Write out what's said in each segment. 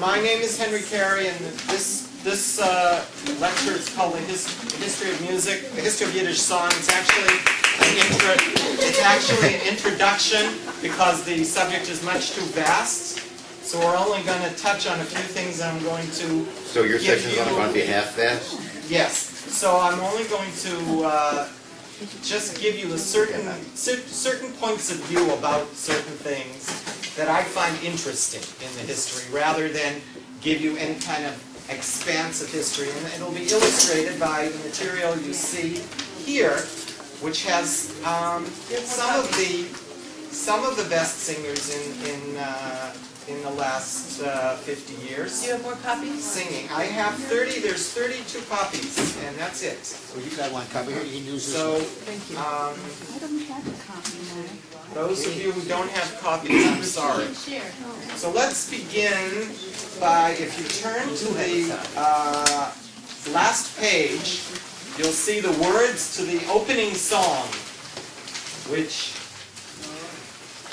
My name is Henry Carrey, and this lecture is called the History of Music, the History of Yiddish Song. It's actually an introduction because the subject is much too vast. So we're only going to touch on a few things, and I'm going to. So your section is only going to be half vast? Yes. So I'm only going to just give you certain points of view about certain things that I find interesting in the history, rather than give you any kind of expansive history. And it'll be illustrated by the material you see here, which has some of the best singers in the last 50 years. Do you have more copies? Singing. I have 30. There's 32 copies, and that's it. So you got one copy here. You can use this So, one. Thank you. I don't have a copy now. those of you who don't have copies, I'm sorry. So let's begin by, if you turn to the last page, you'll see the words to the opening song, which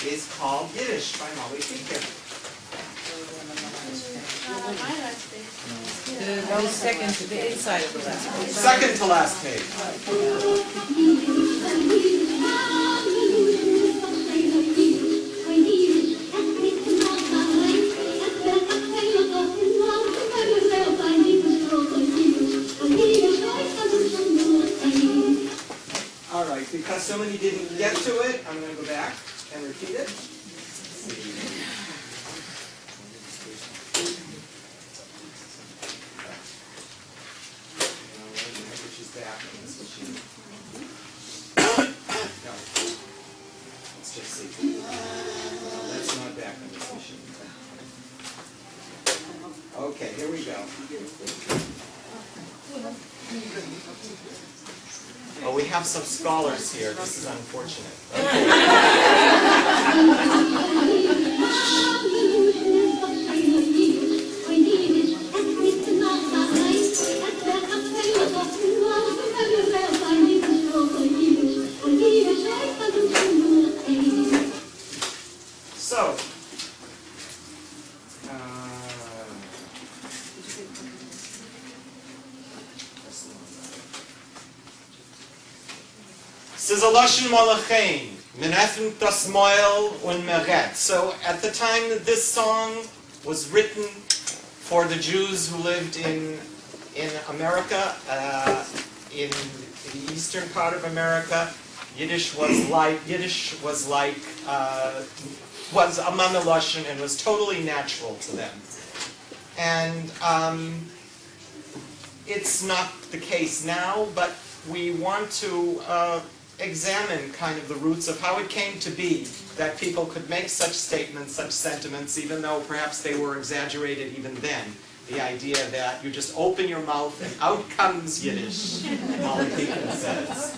is called Yiddish by Molly Pekin. The second to the inside of the last page. Second to last page. All right, because somebody didn't get to it, I'm going to go back and repeat it. No. Let's just see. No, that's not back on this machine. Okay, here we go. Oh, we have some scholars here. This is unfortunate. So, Sizaloshin Malachain, Menachem Tasmoil und Meret. So, at the time that this song was written for the Jews who lived in America, in the eastern part of America, Yiddish was a Mamiloshin and was totally natural to them. And it's not the case now, but we want to examine kind of the roots of how it came to be that people could make such statements, such sentiments, even though perhaps they were exaggerated even then. The idea that you just open your mouth and out comes Yiddish, Molly Pekin says.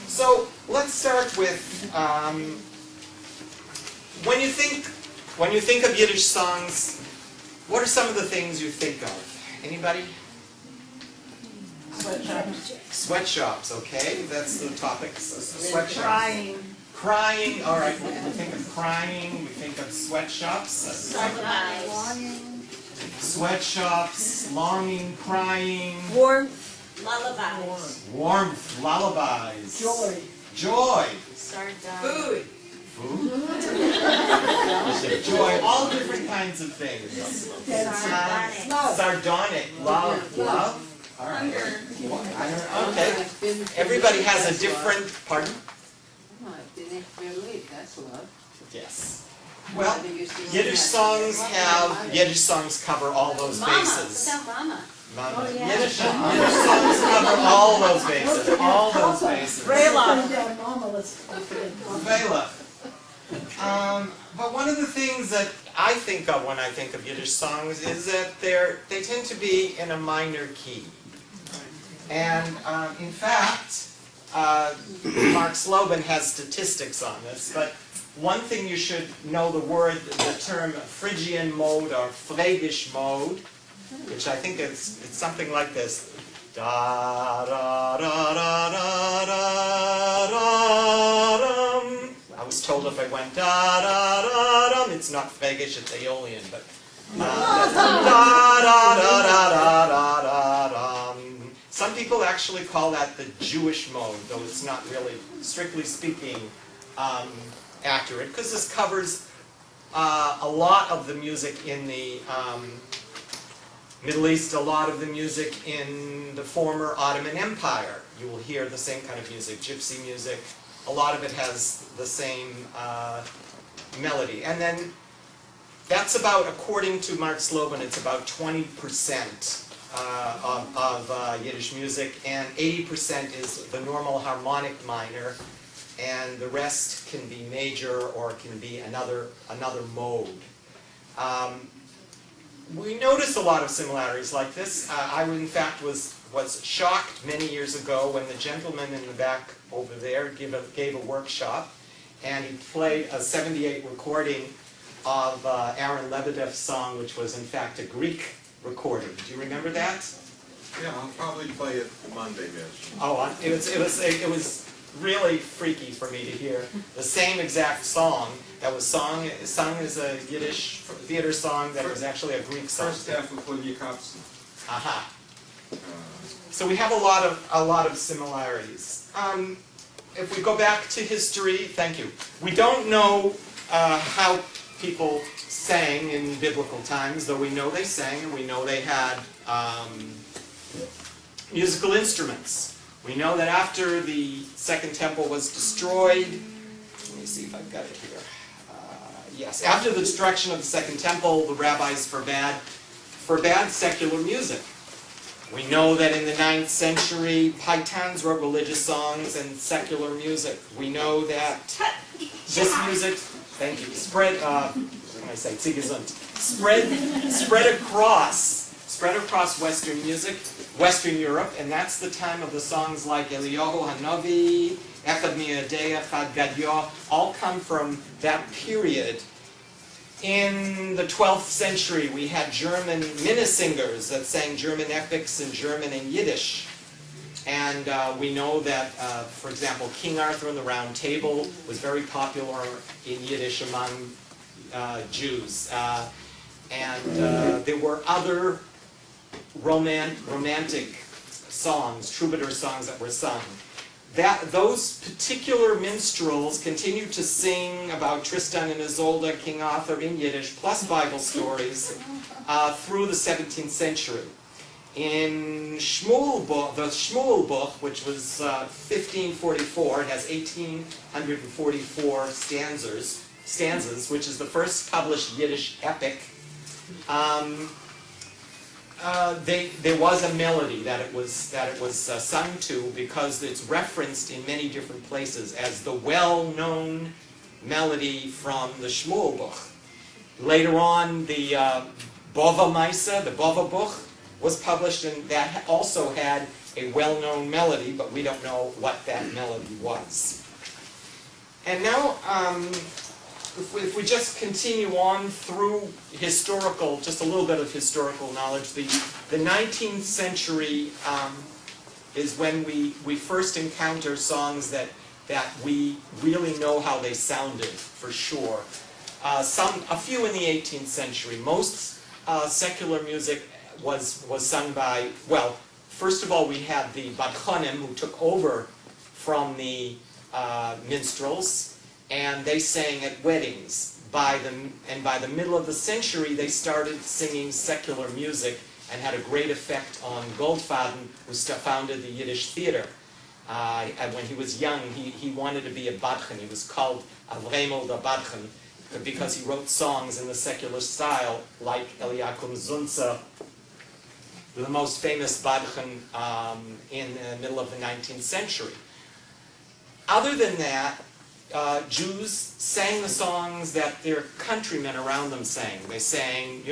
So let's start with when you think of Yiddish songs, what are some of the things you think of? Anybody? Sweatshops. Sweatshops, okay, that's the topic. Sweatshops. Crying. Crying, all right. We think of crying. We think of sweatshops. Longing. Sweatshops, longing, crying. Warmth. Lullabies. Warmth, lullabies. Joy. Joy. Food. Food. Joy. All different kinds of things. Sardonic. Sardonic. Love. Love. All right. Okay. Everybody has a different. Pardon? That's love. Yes. Well, Yiddish songs cover all those bases. Mama. Mama. Mama. Yiddish songs cover all those bases. All those bases. Vela. But one of the things that I think of when I think of Yiddish songs is that they tend to be in a minor key. And in fact, Mark Slobin has statistics on this, but one thing you should know the term Phrygian mode or Phrygisch mode, which I think it's something like this. Da da da da da da da. I was told if I went da da da da, it's not Phrygish, it's Aeolian, but that's Da-da-da-da-da-da-da-da. Some people actually call that the Jewish mode, though it's not really, strictly speaking, accurate, because this covers a lot of the music in the Middle East, a lot of the music in the former Ottoman Empire. You will hear the same kind of music, gypsy music. A lot of it has the same melody. And then that's about, according to Mark Slobin, it's about 20% of Yiddish music, and 80% is the normal harmonic minor, and the rest can be major or can be another mode. We notice a lot of similarities like this. I, in fact, was shocked many years ago when the gentleman in the back over there gave a workshop, and he played a '78 recording of Aaron Lebedev's song, which was in fact a Greek recording. Do you remember that? Yeah, I'll probably play it Monday, Mitch. Oh, it was really freaky for me to hear the same exact song that was sung as a Yiddish theater song that was actually a Greek song. First half of Lydia Kopson. Aha. So we have a lot of similarities. If we go back to history, thank you. We don't know how people sang in biblical times, though we know they sang and we know they had musical instruments. We know that after the Second Temple was destroyed, let me see if I've got it here. Yes, after the destruction of the Second Temple, the rabbis forbade secular music. We know that in the 9th century, Paitans wrote religious songs and secular music. We know that this music, thank you, spread across Western Europe, and that's the time of the songs like Eliyahu Hanavi, Echad Mi'adei, Echad Gadyo, all come from that period. In the 12th century, we had German minnesingers that sang German epics in German and Yiddish. And we know that, for example, King Arthur and the Round Table was very popular in Yiddish among Jews. There were other romantic songs, troubadour songs that were sung. Those particular minstrels continued to sing about Tristan and Isolde, King Arthur in Yiddish, plus Bible stories through the 17th century. In the Shmuel book, which was 1544, it has 1,844 stanzas, which is the first published Yiddish epic. There was a melody that it was sung to, because it's referenced in many different places as the well-known melody from the Shmuel book. Later on, the Bova Maisa, the Bova book, was published, and that also had a well-known melody, but we don't know what that melody was. And now, if we just continue on through historical, just a little bit of historical knowledge, the 19th century is when we first encounter songs that we really know how they sounded, for sure. A few in the 18th century. Most secular music was sung by, well, first of all, we had the Badchanim, who took over from the minstrels, and they sang at weddings. By the middle of the century, they started singing secular music and had a great effect on Goldfaden, who founded the Yiddish theater. When he was young, he wanted to be a Badchan. He was called Avremel the Badchan because he wrote songs in the secular style, like Eliakim Zunza, the most famous Badchan in the middle of the 19th century. Other than that, Jews sang the songs that their countrymen around them sang. They sang,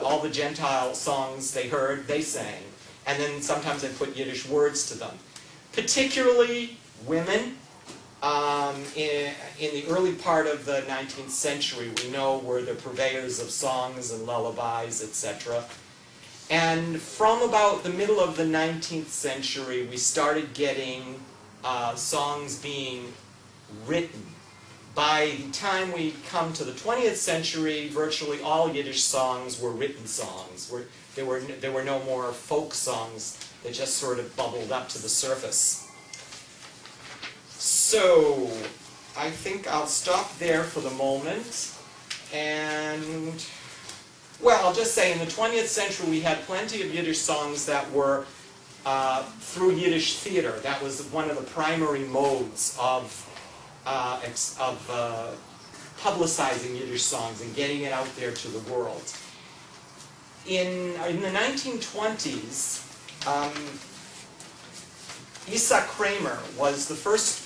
all the Gentile songs they heard, they sang. And then sometimes they put Yiddish words to them. Particularly women, in the early part of the 19th century, we know were the purveyors of songs and lullabies, etc. And from about the middle of the 19th century, we started getting songs being written by the time we come to the 20th century, virtually all Yiddish songs were written songs. There were no more folk songs that just sort of bubbled up to the surface. So, I think I'll stop there for the moment. And, well, I'll just say in the 20th century we had plenty of Yiddish songs that were through Yiddish theater. That was one of the primary modes of publicizing Yiddish songs and getting it out there to the world. In the 1920s, Isa Kramer was the first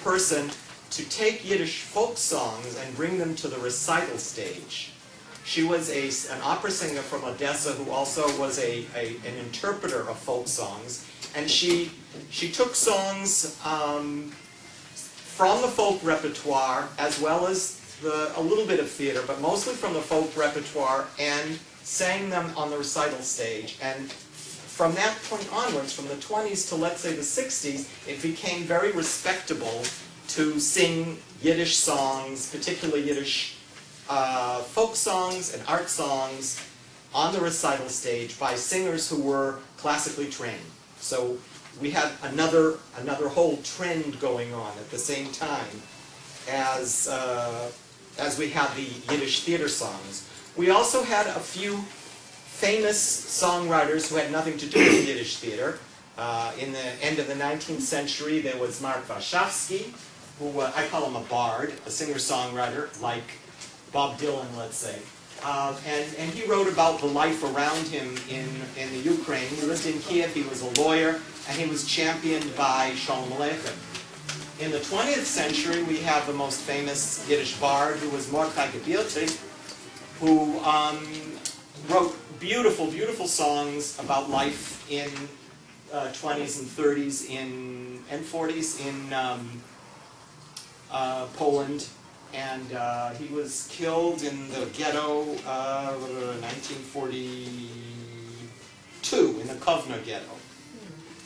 person to take Yiddish folk songs and bring them to the recital stage. She was an opera singer from Odessa who also was an interpreter of folk songs, and she took songs from the folk repertoire as well as a little bit of theater, but mostly from the folk repertoire, and sang them on the recital stage. And from that point onwards, from the 20s to let's say the 60s, it became very respectable to sing Yiddish songs, particularly Yiddish folk songs and art songs on the recital stage by singers who were classically trained. So we had another whole trend going on at the same time as we had the Yiddish theater songs. We also had a few famous songwriters who had nothing to do with Yiddish theater. In the end of the 19th century, there was Mark Warszawski, who I call him a bard, a singer-songwriter, like Bob Dylan, let's say. And he wrote about the life around him in the Ukraine. He lived in Kiev, he was a lawyer, and he was championed by Shalom Aleichem. In the 20th century, we have the most famous Yiddish bard, who was Mordechai Gebirti, who wrote beautiful, beautiful songs about life in 20s and 30s and 40s in Poland. And he was killed in the ghetto 1942, in the Kovna ghetto.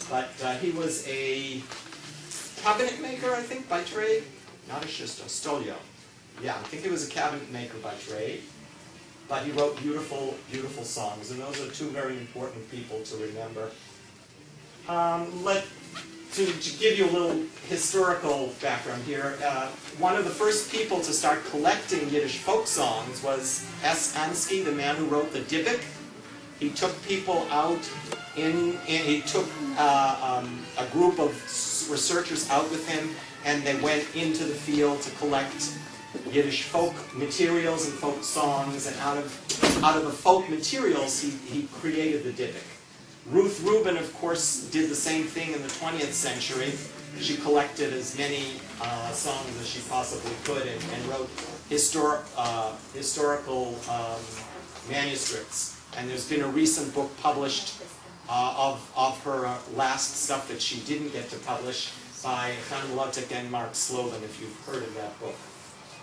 But he was a cabinet maker, I think, by trade. Not a stolio. Yeah, I think he was a cabinet maker by trade. But he wrote beautiful, beautiful songs. And those are two very important people to remember. To give you a little historical background here, one of the first people to start collecting Yiddish folk songs was S. Ansky, the man who wrote the Dybbuk. He took people out he took a group of researchers out with him, and they went into the field to collect Yiddish folk materials and folk songs, and out of the folk materials he created the Dybbuk. Ruth Rubin, of course, did the same thing in the 20th century. She collected as many songs as she possibly could and wrote historical manuscripts. And there's been a recent book published of her last stuff that she didn't get to publish by Chaim Lotek and Mark Slovin, if you've heard of that book.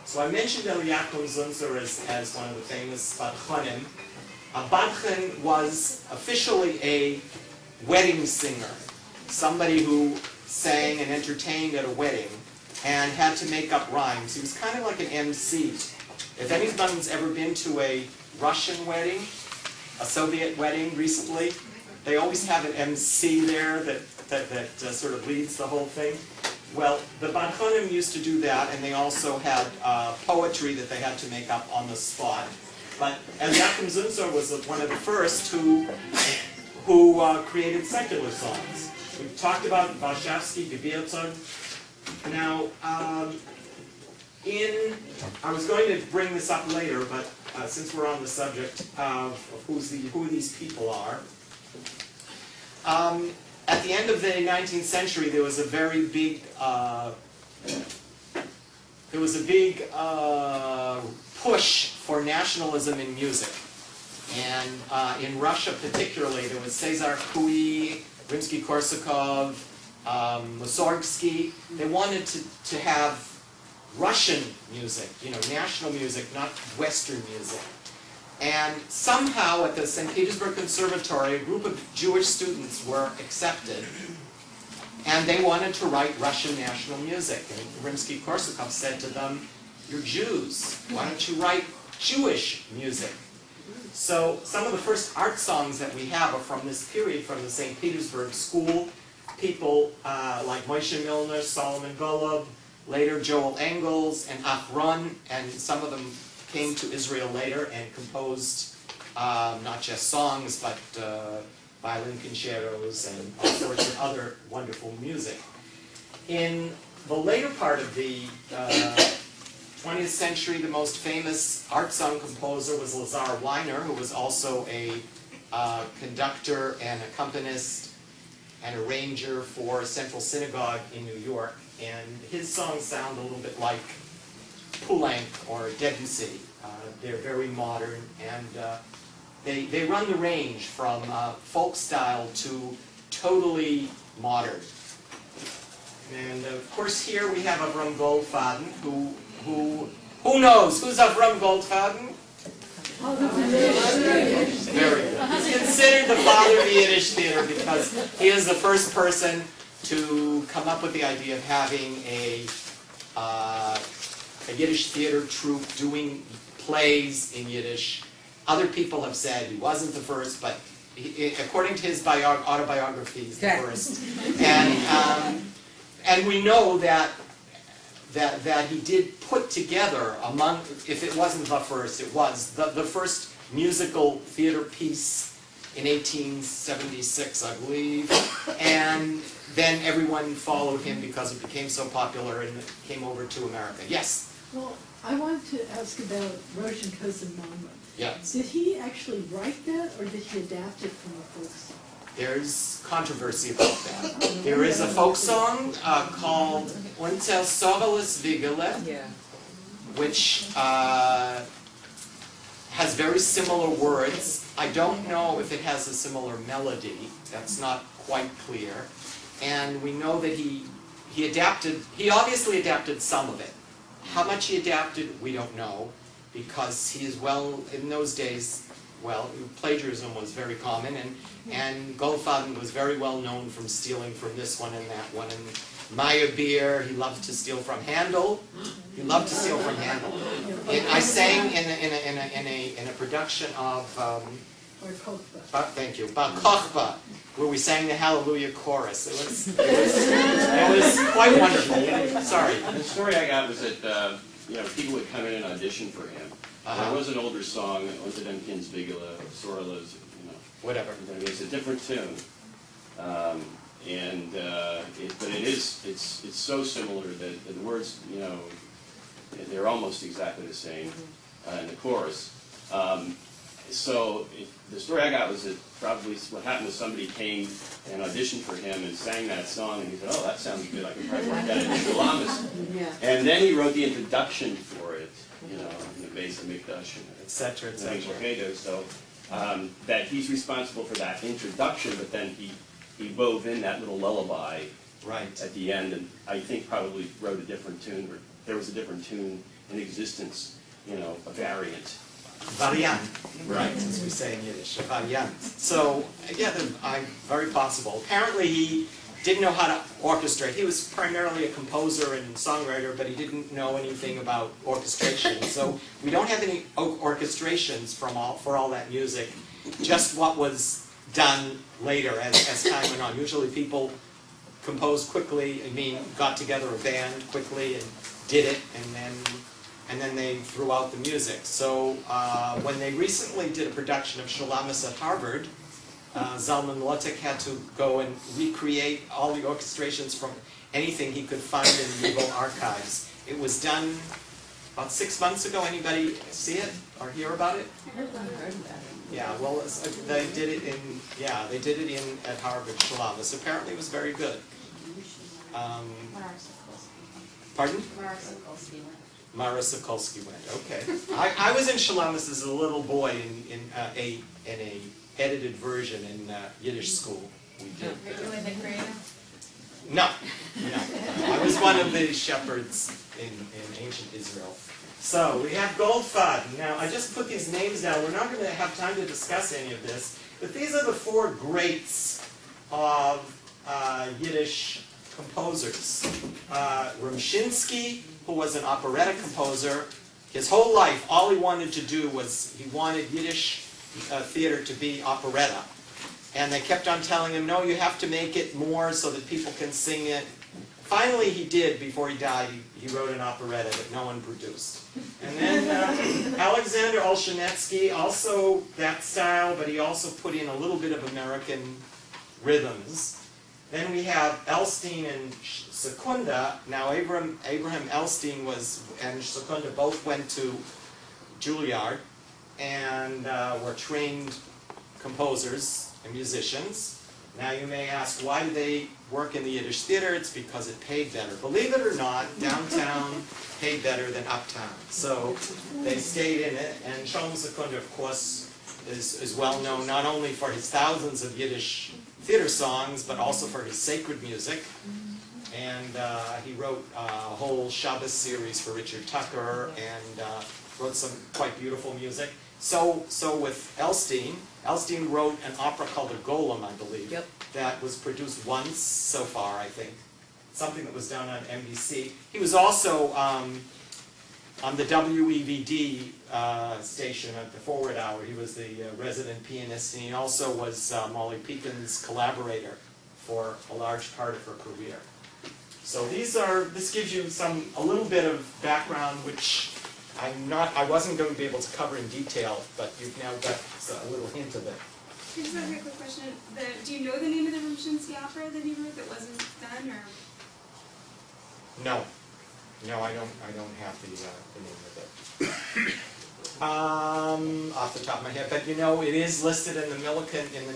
So I mentioned Eliakim Zunzer as one of the famous Badchanim. Badchan was officially a wedding singer, somebody who sang and entertained at a wedding and had to make up rhymes. He was kind of like an MC. If anyone's ever been to a Russian wedding, a Soviet wedding recently, they always have an MC there that sort of leads the whole thing. Well, the Badchanim used to do that, and they also had poetry that they had to make up on the spot. But Eliakim Zunzer was one of the first who created secular songs. We've talked about Warszawski, Gebirti. Now, I was going to bring this up later, but since we're on the subject of who these people are, at the end of the 19th century, there was a very big push for nationalism in music. And in Russia particularly, there was Cesar Cui, Rimsky-Korsakov, Mussorgsky. They wanted to have Russian music, national music, not Western music. And somehow at the St. Petersburg Conservatory, a group of Jewish students were accepted, and they wanted to write Russian national music. And Rimsky-Korsakov said to them, You're Jews. Why don't you write Jewish music? So some of the first art songs that we have are from this period, from the St. Petersburg school. People like Moshe Milner, Solomon Golub, later Joel Engels and Achron, and some of them came to Israel later and composed not just songs, but violin concertos and all sorts of other wonderful music. In the later part of the 20th century, the most famous art song composer was Lazar Weiner, who was also a conductor and accompanist and arranger for Central Synagogue in New York. And his songs sound a little bit like Poulenc or Debussy. They're very modern, and they run the range from folk style to totally modern. And of course here we have Avram Goldfaden, who knows? Who's Avram Goldfaden? Very good. He's considered the father of the Yiddish theater because he is the first person to come up with the idea of having a Yiddish theater troupe doing plays in Yiddish. Other people have said he wasn't the first, but according to his autobiography, he's the first. And we know that he did put together among, if it wasn't the first, it was the first musical theater piece in 1876, I believe. And then everyone followed him because it became so popular and came over to America. Yes? Well, I wanted to ask about Rosh and Cousin Mama. Yeah. Did he actually write that, or did he adapt it from a folk song? There's controversy about that. There is a folk song called Unter Sorgeles Vigele, which has very similar words. I don't know if it has a similar melody. That's not quite clear. And we know that he obviously adapted some of it. How much he adapted, we don't know, because he is in those days, plagiarism was very common, and Goldfaden was very well known from stealing from this one and that one. And Meyerbeer, he loved to steal from Handel. He loved to steal from Handel. I sang in a production of thank you, Bar Kochba, where we sang the Hallelujah chorus. It was quite wonderful. Sorry. The story I got was that people would come in and audition for him. There was an older song, Unter dem Kinds Vigele, Sorlas, whatever. It's a different tune, but it's so similar that the words, they're almost exactly the same in the chorus. The story I got was that probably what happened was somebody came and auditioned for him and sang that song, and he said, "Oh, that sounds good. I can probably work that in Shalamis." And then he wrote the introduction for it, in the base of Mikdash, etc., etc. So that he's responsible for that introduction, but then he wove in that little lullaby at the end, and I think probably wrote a different tune. Or there was a different tune in existence, a variant. Variant, right, as we say in Yiddish, a variant. So, yeah, very possible. Apparently he didn't know how to orchestrate. He was primarily a composer and songwriter, but he didn't know anything about orchestration. So we don't have any orchestrations for all that music, just what was done later as time went on. Usually people composed quickly, got together a band quickly and did it, and then they threw out the music. So when they recently did a production of Shalamis at Harvard, Zalman Lotek had to go and recreate all the orchestrations from anything he could find in the Yiddish archives. It was done about 6 months ago. Anybody see it or hear about it? I heard about it. Yeah, well, they did it at Harvard Shalamis. Apparently, it was very good. Pardon? Mara Sokolsky went. Okay. I was in Shalamis as a little boy in a edited version in Yiddish school. We did. Are you in the creator? No. I was one of the shepherds in ancient Israel. So we have Goldfaden. Now I just put these names down. We're not going to have time to discuss any of this, but these are the four greats of Yiddish composers: Rumshinsky, who was an operetta composer. His whole life, all he wanted to do was, he wanted Yiddish theater to be operetta. And they kept on telling him, no, you have to make it more so that people can sing it. Finally, he did, before he died, he wrote an operetta that no one produced. And then Alexander Olshanetsky, also that style, but he also put in a little bit of American rhythms. Then we have Elstein and Secunda. Now, Abraham Elstein and Secunda both went to Juilliard and were trained composers and musicians. Now you may ask, why do they work in the Yiddish theater? It's because it paid better. Believe it or not, downtown paid better than uptown. So they stayed in it, and Shalom Secunda, of course, is well known not only for his thousands of Yiddish theater songs, but also for his sacred music. And he wrote a whole Shabbos series for Richard Tucker, and wrote some quite beautiful music. So with Elstein wrote an opera called The Golem, I believe, Yep. that was produced once so far, I think. Something that was done on NBC. He was also on the WEVD station at the Forward Hour. He was the resident pianist, and he also was Molly Pekin's collaborator for a large part of her career. So this gives you a little bit of background, which I wasn't going to be able to cover in detail, but you've now got a little hint of it. I just have a quick question. Do you know the name of the Rumshinsky opera that he wrote that wasn't done, or? No, I don't have the name of it. Off the top of my head, but it is listed in the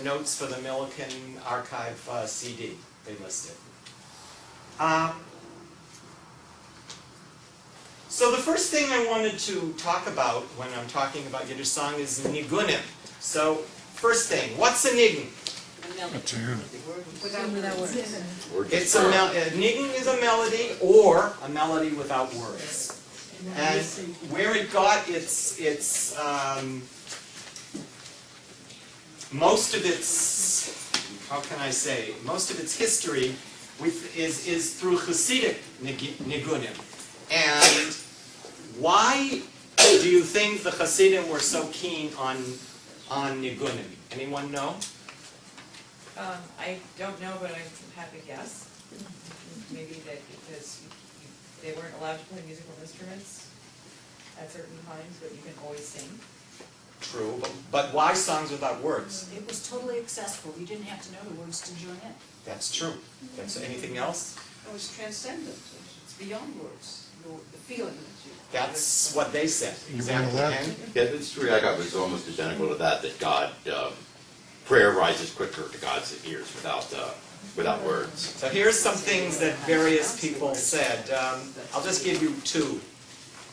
notes for the Millikan archive CD. They list it. So the first thing I wanted to talk about when I'm talking about Yiddish song is nigunim. So first thing, what's a nigun? Without words. Nigun is a melody or a melody without words. And where it got its most of its history is through Hasidic nigunim. And why do you think the Hasidim were so keen on nigunim? Anyone know? I don't know, but I have a guess. Maybe that because they weren't allowed to play musical instruments at certain times, but you can always sing. True, but why songs without words? It was totally accessible. You didn't have to know the words to join in. That's true. That's anything else? It was transcendent. It's beyond words. The feeling that you... That's what they said. Exactly. And Yeah, the story I got was almost identical to that God, prayer rises quicker to God's ears without words. so here's some things that various people said. I'll just give you two.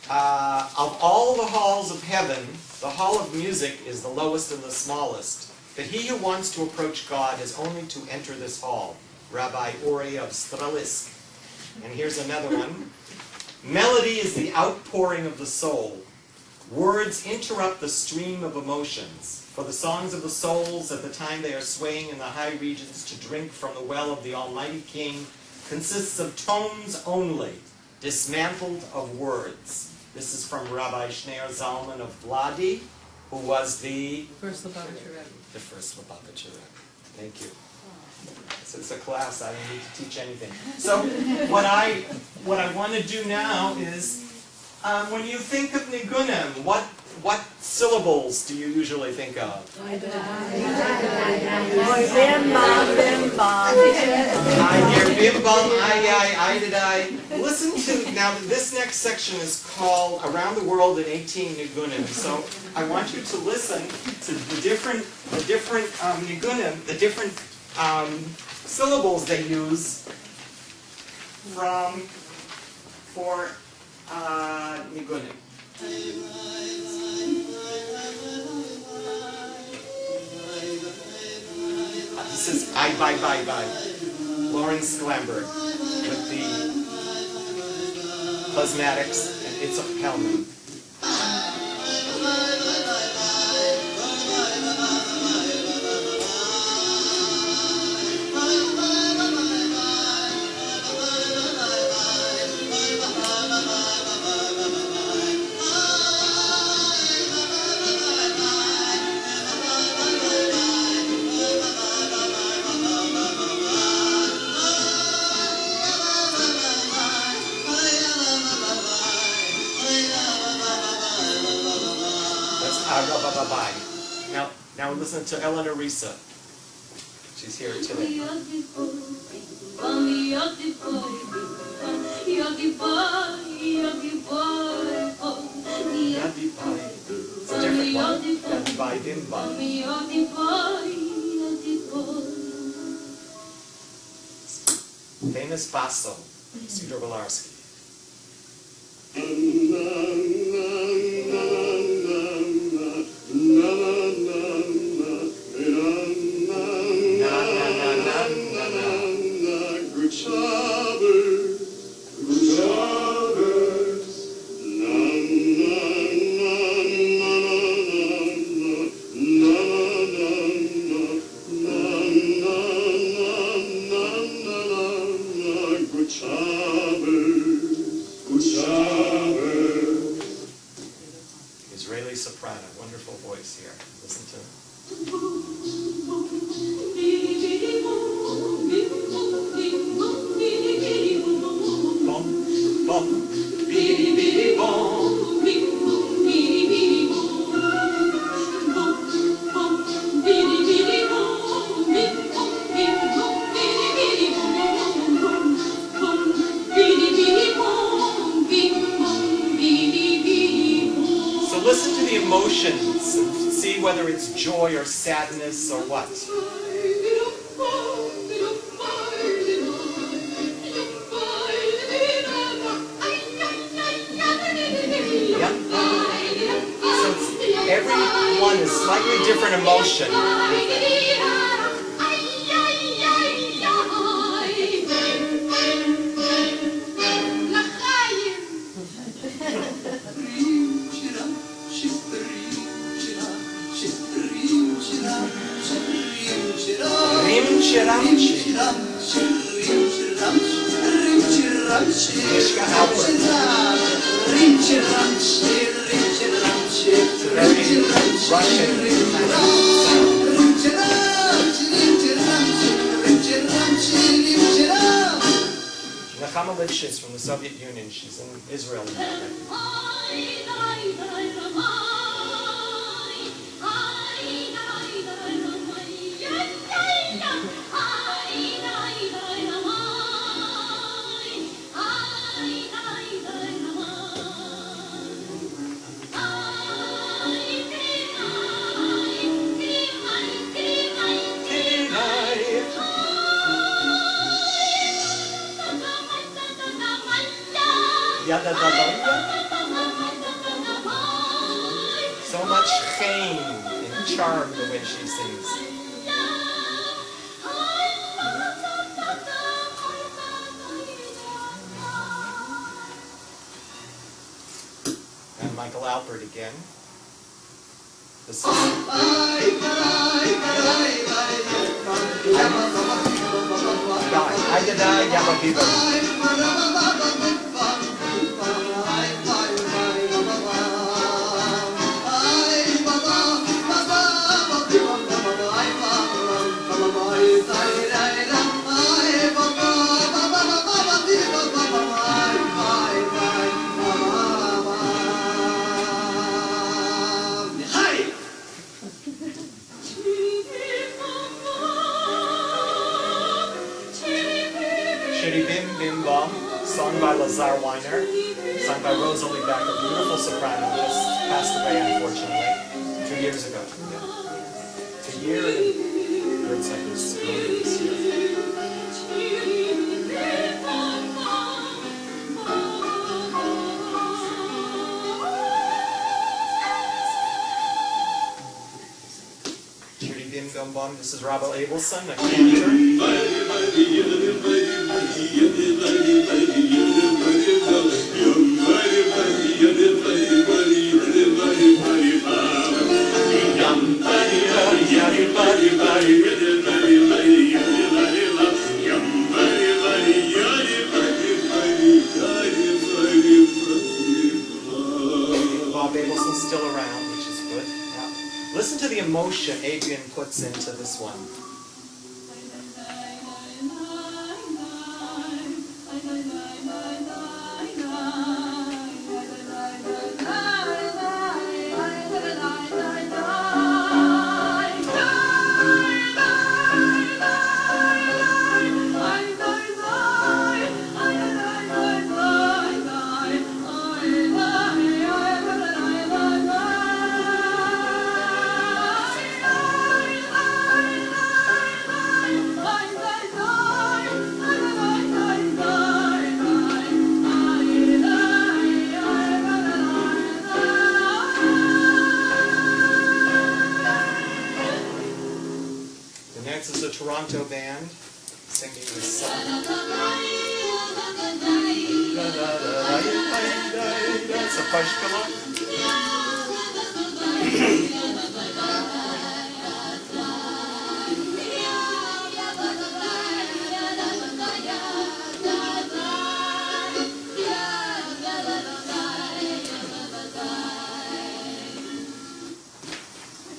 Of all the halls of heaven, the hall of music is the lowest and the smallest. But he who wants to approach God has only to enter this hall. Rabbi Uri of Strelisk. And here's another one. Melody is the outpouring of the soul. Words interrupt the stream of emotions. For the songs of the souls at the time they are swaying in the high regions to drink from the well of the Almighty King consists of tones only, dismantled of words. This is from Rabbi Shneur Zalman of Vladi, who was the First Lubavitcher Rebbe. first Lubavitcher Rebbe. Thank you. It's a class, I don't need to teach anything. So what I want to do now is, when you think of nigunim, what syllables do you usually think of? I hear bim bum, I did I. Listen to, now this next section is called Around the World in 18 Nigunim. So I want you to listen to the different nigunim, the different syllables they use for nigunim. This is I by Lawrence Glamberg with the Plasmatics and It's a Hellman. listen to Eleanor Risa. She's here today. It's a different one. Yadibai Bimba. Famous basso, Cedar Wilarski. Israeli soprano, wonderful voice here. Listen to bom, bom, bidi, bidi, bom. So listen to the emotions and see whether it's joy or sadness or what. Yep. So every one is slightly different emotion. Mishka Albert. Very Russian Nechama Lifshitz from the Soviet Union. She's in Israel now. So much chain and charm the way she sings. And Michael Alpert again. This is Shitty Bim Bim Bom, sung by Lazar Weiner, sung by Rosalie Beck, a beautiful soprano, just passed away unfortunately 2 years ago. Yeah. It's a year and it's like this earlier this year. Shitty Bim Bim Bom, this is Robert Abelson, a cantor. Bob Abelson's still around, which is good. Yeah. Listen to the emotion Adrian puts into this one. next is a Toronto band singing this song. That's a Pashkala.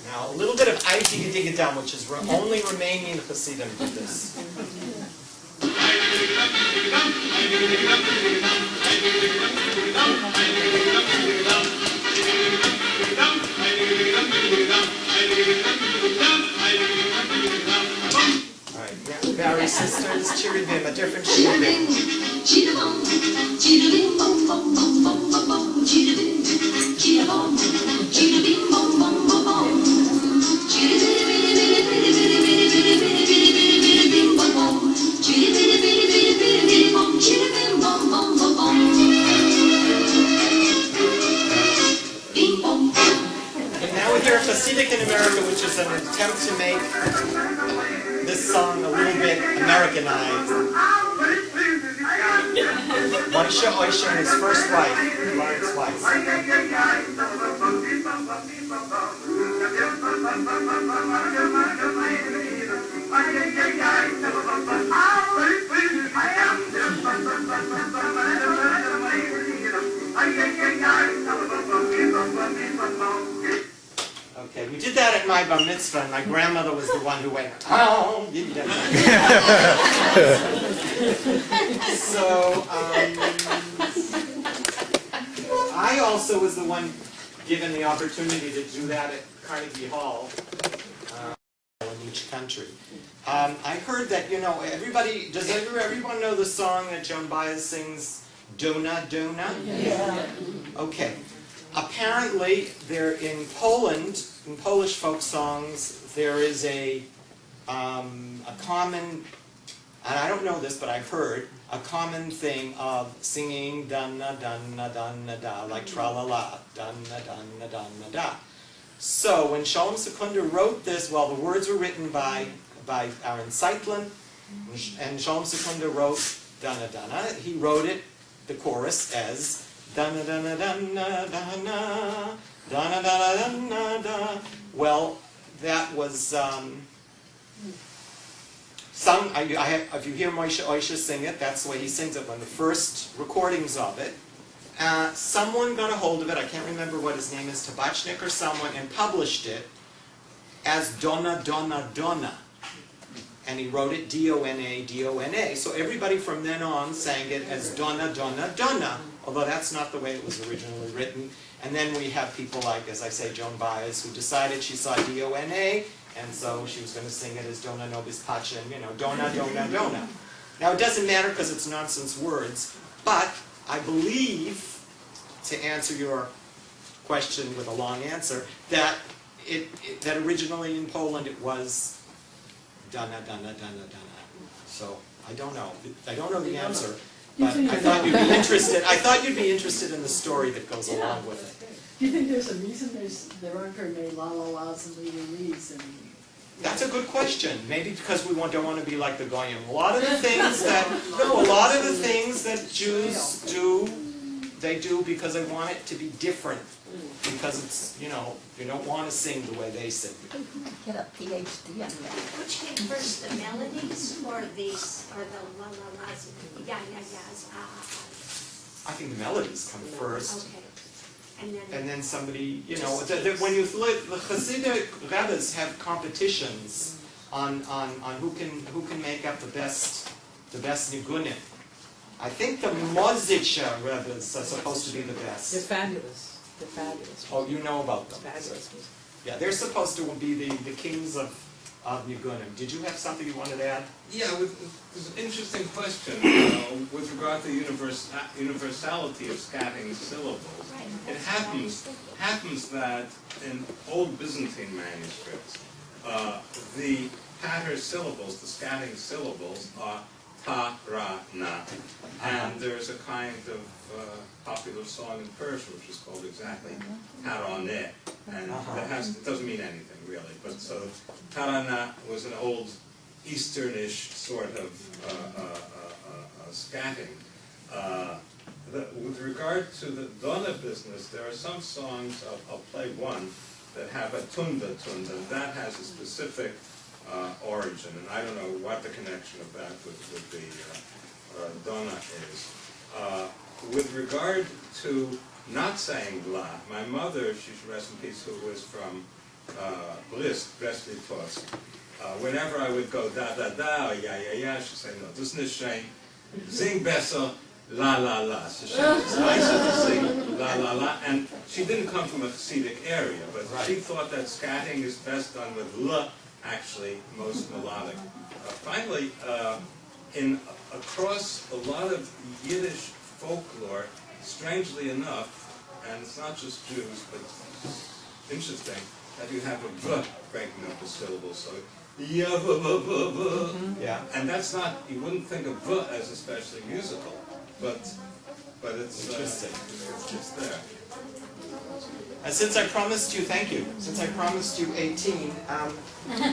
Now, a little bit of I Digga Digga Dum, which is only Romanian Hasidim do this. Alright, Barry Sisters, Chiribim, a different Chiribim. And now we hear Hasidic in America, which is an attempt to make this song a little bit Americanized. Moshe Oisha and his first wife, Lawrence Weiss. Okay, we did that at my bar mitzvah, and my grandmother was the one who went, oh, So, I also was the one given the opportunity to do that at Carnegie Hall in each country. I heard that, you know, everybody, does everyone know the song that Joan Baez sings, Dona, Dona? Yeah. Okay. Apparently, there in Poland, in Polish folk songs, there is a common, and I don't know this, but I've heard, a common thing of singing dana dana dana da, like tra-la-la, dana dana dana da. So when Shalom Secunda wrote this, well, the words were written by Aaron Zeitlin, and Shalom Secunda wrote dana dana. He wrote it, the chorus, as dana dana dana dana dana dana dana da. Well, that was sung. If you hear Moshe Oisha sing it, that's the way he sings it. One of the first recordings of it. Someone got a hold of it. I can't remember what his name is, Tabachnik or someone, and published it as Dona Dona Dona. And he wrote it D-O-N-A, D-O-N-A. So everybody from then on sang it as Dona Dona Dona, although that's not the way it was originally written. And then we have people like, as I say, Joan Baez, who decided she saw D-O-N-A, and so she was going to sing it as Dona Nobis Pacha, and, you know, Dona Dona Dona. Now it doesn't matter because it's nonsense words, but I believe, to answer your question with a long answer, that that originally in Poland it was Dana Dana Dana Dana. So I don't know. I don't know the answer, but I thought you'd be interested. I thought you'd be interested in the story that goes along with it. Do you think there's a reason there aren't very many la-la-las and lee-lees and... That's a good question. Maybe because we don't want to be like the Goyim. A lot of the things that Jews do, they do because they want it to be different. Because it's, you know, you don't want to sing the way they sing. Get a PhD on that. Which came first, the melodies or the la-la-las, ya-ya-yas, I think the melodies come first. Okay. And then somebody, you know, when you look, the Hasidic rabbis have competitions on who can make up the best nigunim. I think the Mozicca rabbis are supposed to be the best. They're fabulous. They're fabulous. Oh, you know about them. Fabulous. Yeah, they're supposed to be the kings of nigunim. Did you have something you wanted to add? Yeah, it's an interesting question with regard to the universality of scatting syllables. It happens that in old Byzantine manuscripts, the patter syllables, the scatting syllables, are ta, ra, na. And there's a kind of popular song in Persian which is called exactly taroneh. and it doesn't mean anything really. But so tarana was an old Easternish sort of scatting. With regard to the dona business, there are some songs, I'll play one, that have a tunda tunda. That has a specific origin, and I don't know what the connection of that with the dona is. With regard to not saying la, my mother, she should rest in peace, who was from Brest-Litovsk, whenever I would go da da da or ya ya ya, she'd say, no, das ist nicht schön, sing besser, la la la. So she was nicer to sing la la la, and she didn't come from a Hasidic area, but she thought that scatting is best done with la, actually, most melodic. Finally, across a lot of Yiddish folklore, strangely enough, and it's not just Jews, but it's interesting, that you have a v breaking up the syllables, so yeah, Yeah. and that's not, you wouldn't think of v as especially musical, but it's Interesting. It's just there. And since I promised you, thank you, since I promised you 18,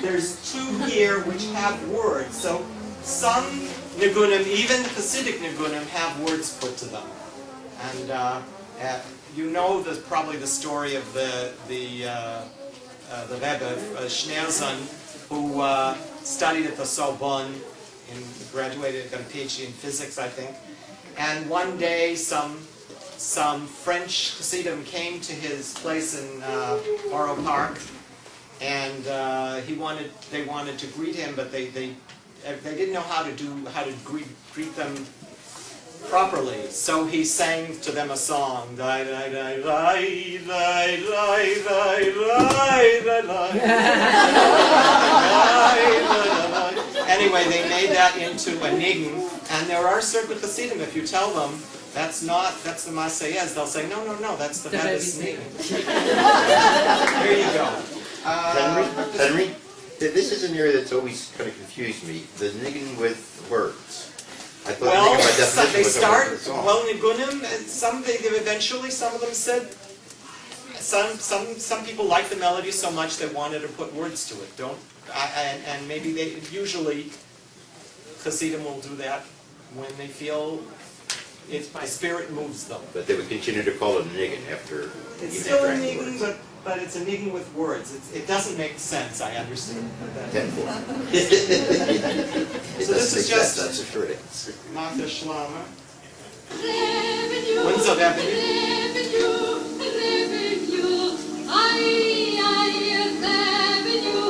there's 2 here which have words. So some nigunim, even Hasidic nigunim, have words put to them. And you know probably the story of the Rebbe, Schneerson, who studied at the Sorbonne, and graduated, got a PhD in physics, I think. And one day, some French Hasidim came to his place in Borough Park, and they wanted to greet him, but they didn't know how to greet them properly. So he sang to them a song. Anyway, they made that into a niggin, and there are certain Hasidim, if you tell them that's the Marseillaise, they'll say, no, that's the Rebbe's niggin. There you go. Henry, this is an area that's always kind of confused me. The niggin with words. I thought Well, by definition they was start, a song. well, nigunim, and some of them said, some people like the melody so much they wanted to put words to it. And maybe usually Hasidim will do that when they feel my spirit moves them. But they would continue to call it a niggin after It's even still a after niggin, words. but it's a niggin with words. It doesn't make sense, I understand. Tenfold. It So this doesn't is make just sense, that's a short answer. Martha Schlamer. Windsor Avenue.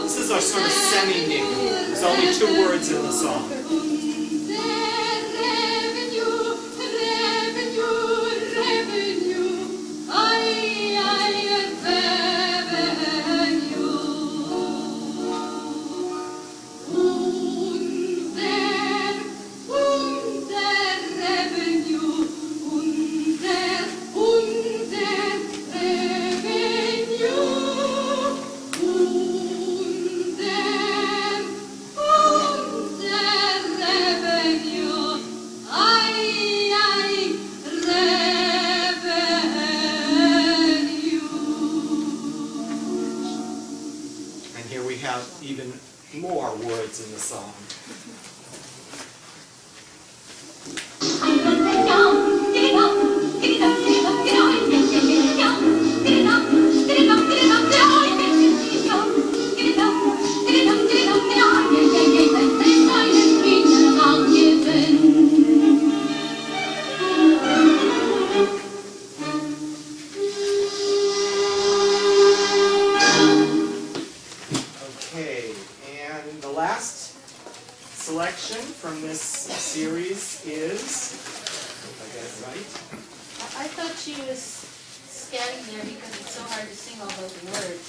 This is our sort of semi-niggin. There's only 2 words in the song. Even more words in the song. Selection from this series is, if I get it right. I thought she was scatting there because it's so hard to sing all those words.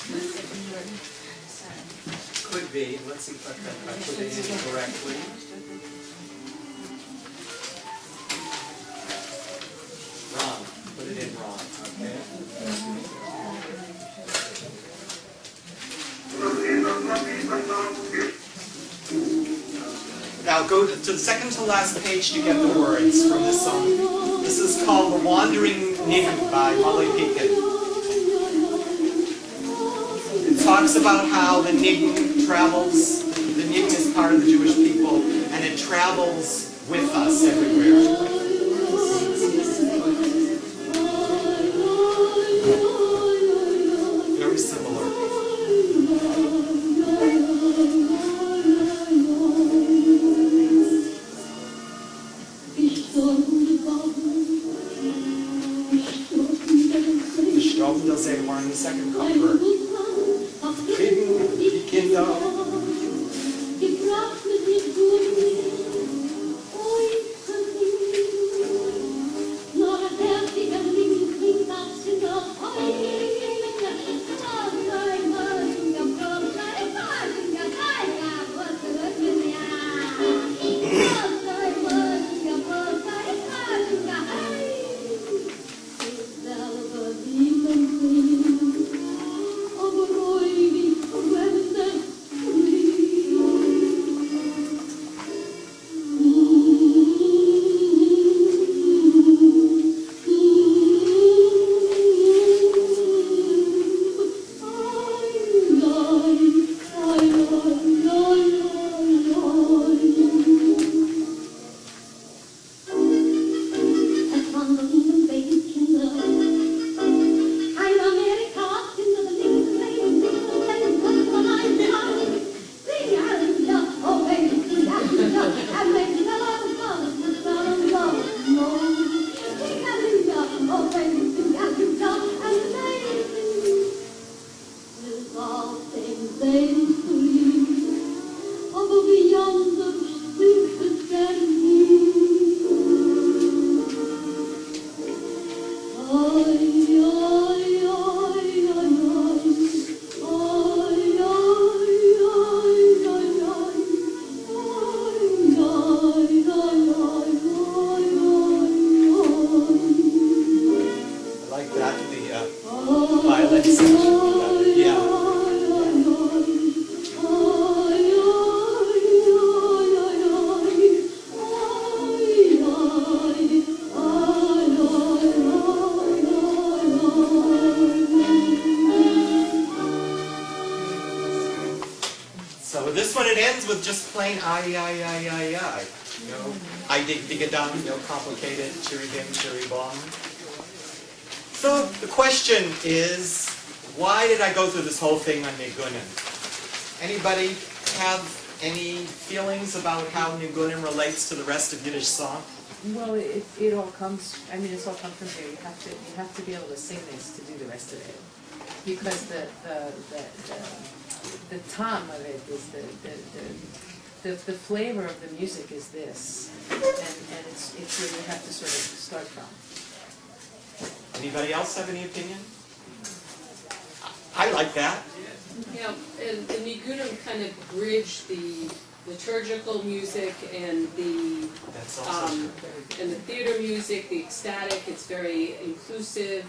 Could be. Let's see if I put it in correctly. Wrong. Put it in wrong. Okay. Now go to the second to last page to get the words from this song. This is called The Wandering Niggin by Molly Pekin. talks about how the Niggun travels, the Niggun is part of the Jewish people, and it travels with us everywhere. Very similar. Gestorben, dass war in the second cover. Kriegen die Kinder. With just plain I. No, I dig a dum, no complicated chiri bim chiri bom. So the question is, why did I go through this whole thing on Nigunim? Anybody have any feelings about how Nigunim relates to the rest of Yiddish song? Well, it all comes, I mean, it's all come from here. You have to be able to sing this to do the rest of it. Because the tom of it is the flavor of the music is this, and it's where you have to sort of start from. Anybody else have any opinion? I like that. Yeah, and the Nigunim kind of bridge the liturgical music and the That's also true. and the theater music, the ecstatic. It's very inclusive.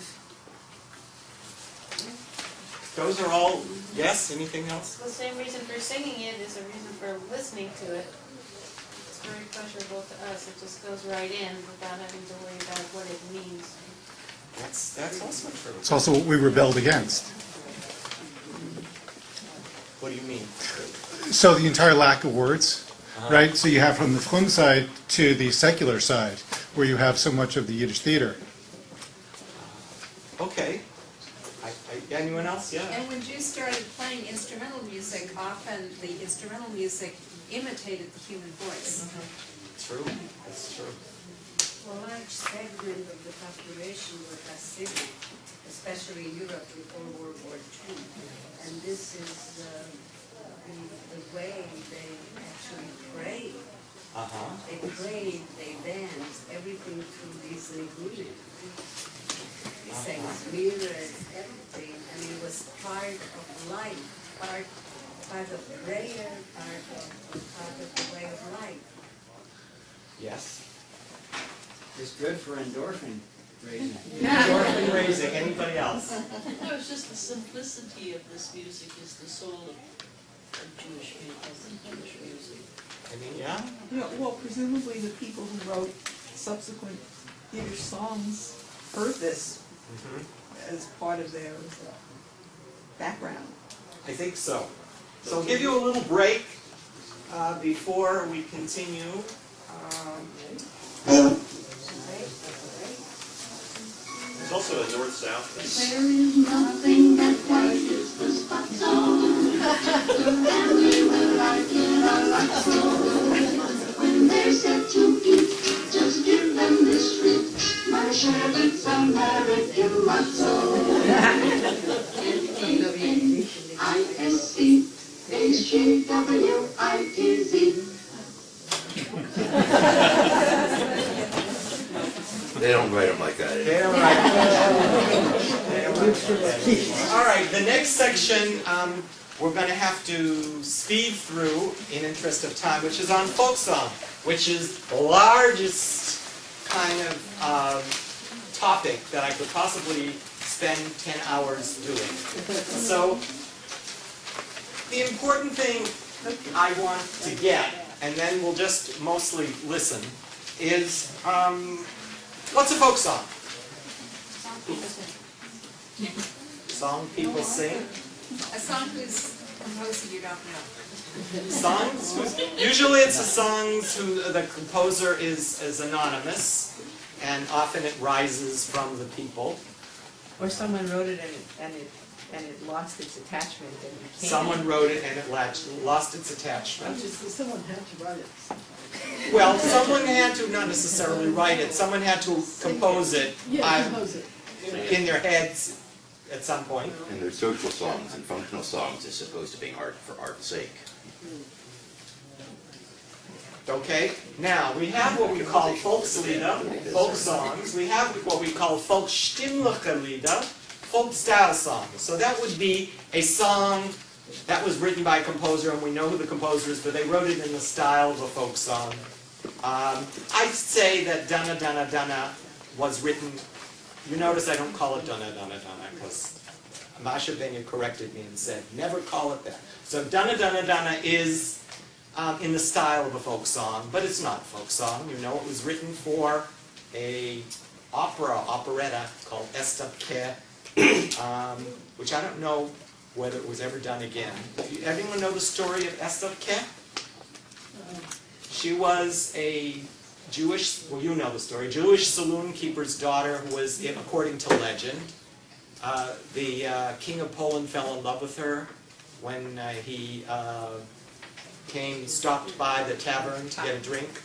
Those are all, yes, anything else? The same reason for singing it is a reason for listening to it. It's very pleasurable to us. It just goes right in without having to worry about what it means. That's also true. It's also what we rebelled against. What do you mean? So the entire lack of words, right? So you have from the Chlum side to the secular side, where you have so much of the Yiddish theater. Okay. Anyone else? Yeah. And when Jews started playing instrumental music, often the instrumental music imitated the human voice. True. That's true. A large segment of the population were Hasidic, especially in Europe before World War II. And this is the way they actually prayed. They prayed, they danced, everything through these nigunim. They sang mirrors, everything, and it was part of life, part of prayer, part of the way of life. Yes. It's good for endorphin raising. Endorphin raising. Anybody else? No, it's just the simplicity of this music is the soul of Jewish people and Jewish music. I mean, yeah. Well, presumably the people who wrote subsequent Yiddish songs heard this as part of their background. I think so. So I'll give you a little break before we continue. There's also a north-south thing. There is nothing that white is the spot on. Family will like it a lot so. When they're set to eat, just give them this treat. My Chevrolet's American motto. N-A-N-I-S-C H-J-W-I-T-Z. They don't write them like that. They don't write them. All right, the next section we're going to have to speed through in interest of time, which is on folk song, which is the largest kind of topic that I could possibly spend 10 hours doing. So the important thing I want to get, and then we'll just mostly listen, is what's a folk song? Song people sing. A song whose composer you don't know. Songs? Usually it's a song who the composer is anonymous, and often it rises from the people. Or someone wrote it and it lost its attachment and became. Someone wrote it and it lost its attachment. Someone had to write it. Well, someone had to not necessarily write it. Someone had to compose it, in their heads at some point. And there's social songs and functional songs is supposed to be art for art's sake. Okay, now we have what we call Volkslieder, folk songs. We have what we call Volksstimmliche Lieder, folk style songs. So that would be a song that was written by a composer, and we know who the composer is, but they wrote it in the style of a folk song. I'd say that Donna Donna Donna was written. You notice I don't call it Donna Donna Donna because Masha Benya corrected me and said never call it that. So Donna Donna Donna is in the style of a folk song, but it's not a folk song. You know, it was written for a operetta called Estapke, which I don't know whether it was ever done again. Everyone know the story of Estapke? She was a Jewish, well you know the story, Jewish saloon keeper's daughter who was, according to legend, the King of Poland fell in love with her when he stopped by the tavern to get a drink.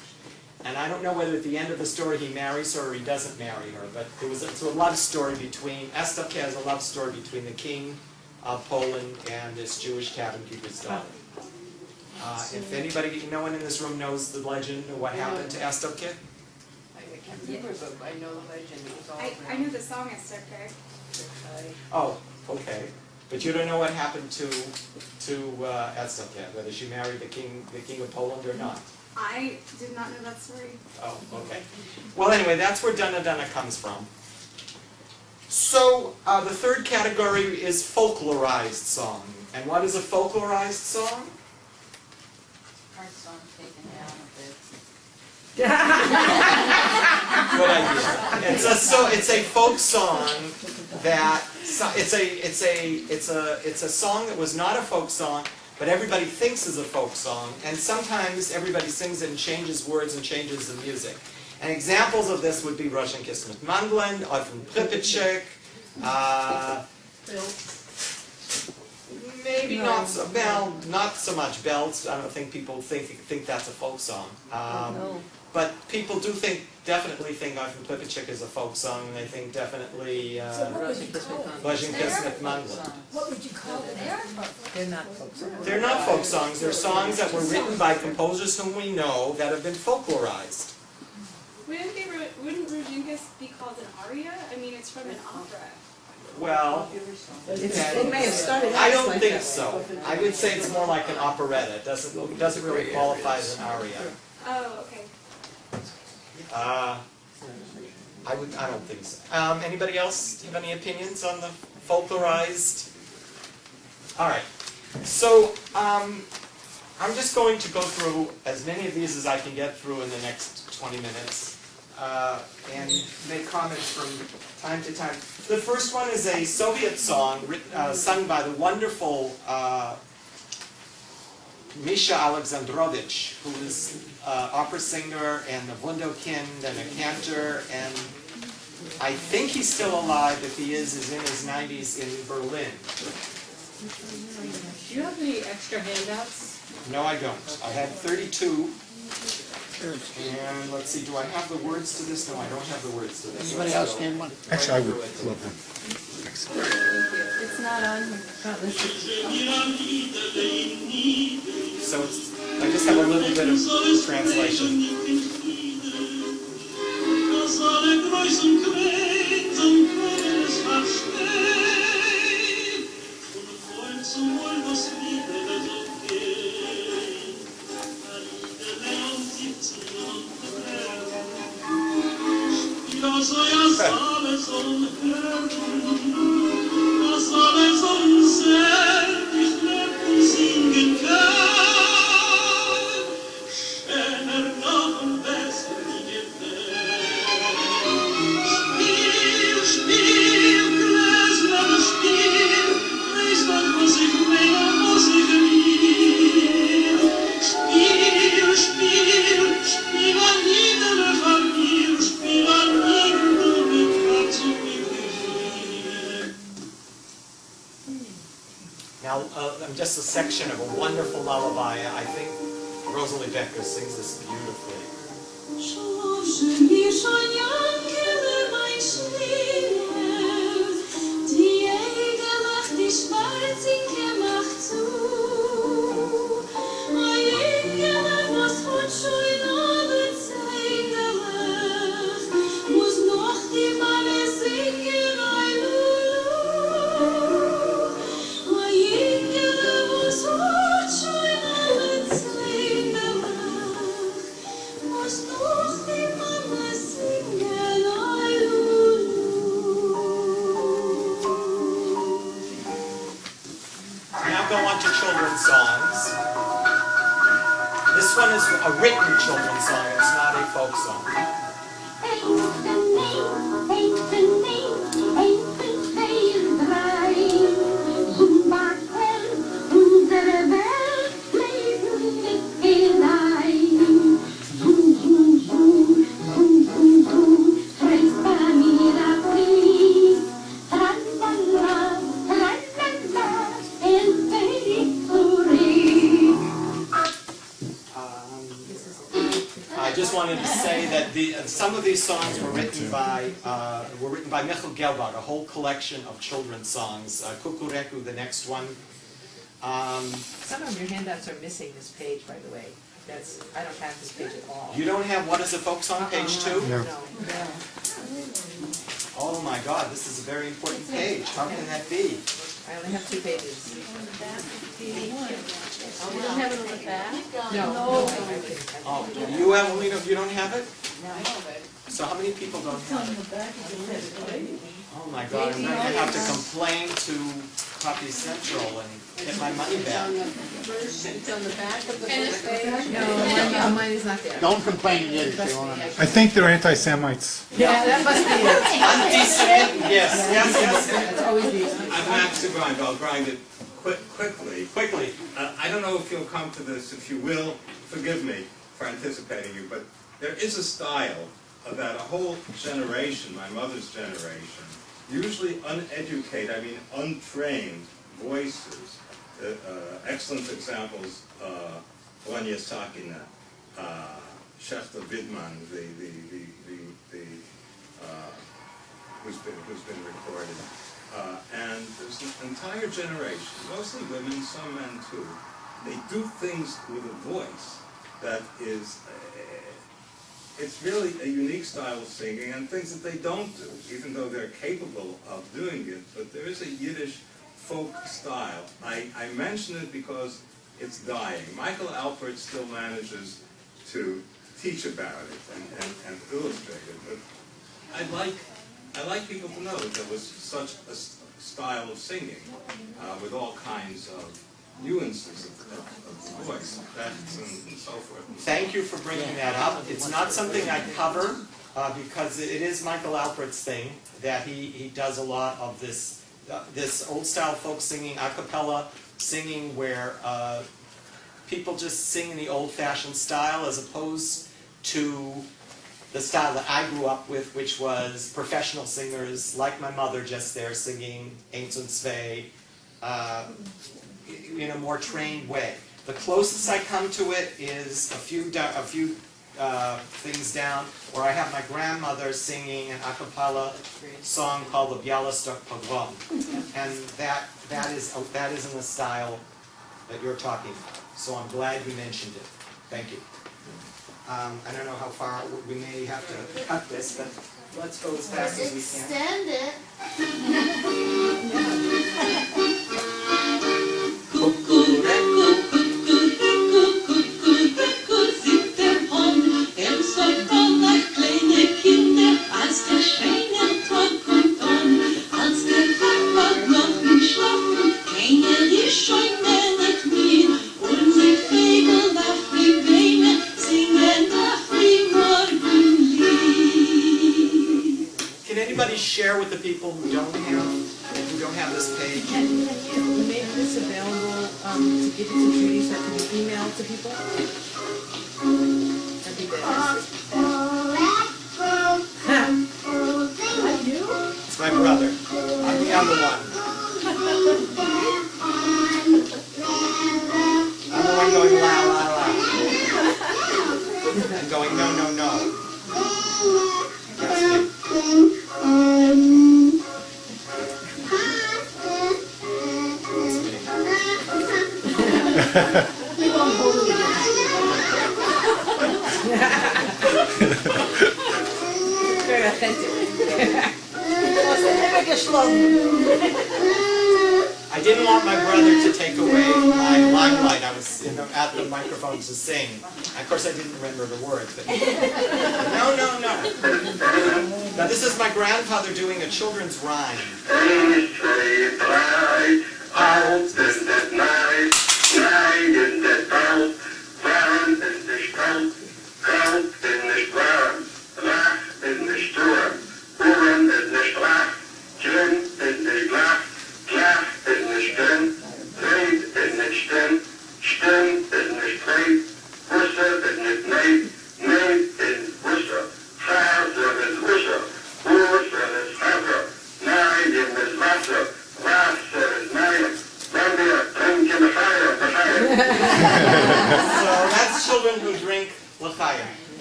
And I don't know whether at the end of the story he marries her or he doesn't marry her, but it's a love story between, Estapke has a love story between the King of Poland and this Jewish tavern keeper's daughter. If anybody, no one in this room knows the legend of what happened to Estapke? I can't remember, but I know the legend. It was all I know the song Estapke. Oh, okay. But you don't know what happened to Estapke, whether she married the king of Poland or not. I did not know that story. Oh, okay. Well, anyway, that's where Donna Donna comes from. So, the third category is folklorized song. And what is a folklorized song? Art song taken down a bit. Good idea. It's a folk song that it's a song that was not a folk song, but everybody thinks is a folk song, and sometimes everybody sings it and changes words and changes the music. And examples of this would be Russian Kiss mit Mandlin, Eufen Pripyatchik, maybe not so much belts. I don't think people think that's a folk song. But people do definitely think Eufen Pripyatchik is a folk song, and they think definitely Russian Kiss mit Mandlin. What would you call it? They're not folk songs. They're not folk songs. They're songs that were written by composers whom we know that have been folklorized. Wouldn't Rodzinkus be called an aria? I mean, it's from an opera. Well, It may have started out I don't like think that. so. I would say it's more like an operetta. It doesn't really qualify as an aria. Oh, okay. I don't think so. Anybody else have any opinions on the folklorized? All right. So I'm just going to go through as many of these as I can get through in the next 20 minutes. and make comments from time to time. The first one is a Soviet song sung by the wonderful Misha Alexandrovich, who is an opera singer and a wunderkind and a cantor, and I think he's still alive. If he is in his 90s in Berlin. Do you have any extra handouts? No, I don't. I had 32. And let's see, do I have the words to this? No, I don't have the words to this. Anybody else hand one? Actually, I would love one. It's not on here. Not listed. So it's, I just have a little bit of translation. Now, just a section of a wonderful lullaby. I think Rosalie Becker sings this beautifully. Go on to children's songs. This one is a written children's song, it's not a folk song. I just wanted to say that some of these songs were written by Michael Gelbach, a whole collection of children's songs. Kukureku, the next one. Some of your handouts are missing this page, by the way. I don't have this page at all. You don't have What is a Folk Song, page 2? No. Oh my God, this is a very important page. How can that be? I only have 2 pages. You don't have it on the back? No. Oh, you have only, you don't have it? No, I have it. So how many people don't have it? Oh my God, I'm going to have to complain to Copy Central and get my money back. It's on the back of the first page? No, mine is not there. Don't complain in Yiddish. I think they're anti-Semites. Yeah, that must be it. Anti-Semitic, yes. That's always the I've asked to grind, I'll grind it quickly. I don't know if you'll come to this, if you will, forgive me for anticipating you, but there is a style that a whole generation, my mother's generation, usually uneducated, I mean untrained voices, excellent examples, Vanya Sakina, Shefta Vidman, who's been recorded. And there's an entire generation, mostly women, some men too. They do things with a voice that is, it's really a unique style of singing, and things that they don't do, even though they're capable of doing it. But there is a Yiddish folk style. I mention it because it's dying. Michael Alpert still manages to teach about it and illustrate it. But I like people to know that there was such a style of singing with all kinds of nuances of voice, effects, and so forth. Thank you for bringing that up. It's not something I cover, because it is Michael Alpert's thing that he does a lot of this old style folk singing, a cappella singing, where people just sing in the old fashioned style as opposed to the style that I grew up with, which was professional singers like my mother just there singing Eins und Zwei in a more trained way. The closest I come to it is a few things down, where I have my grandmother singing an a cappella song called the Bialystok Pogrom, and that is in the style that you're talking about. So I'm glad you mentioned it. Thank you. I don't know how far we may have to cut this, but let's go as fast as we can. Extend it. Can anybody share with the people who don't have this page? Can you make this available to give it to Judy so it can be emailed to people? That'd be better. It's my brother. I'm the other one. I'm the one going la la la. I'm going no no no. That's me. We won't hold it Very authentic. I didn't want my brother to take away my limelight. I was at the microphone to sing. Of course, I didn't remember the words. But no, no, no. Now, this is my grandfather doing a children's rhyme.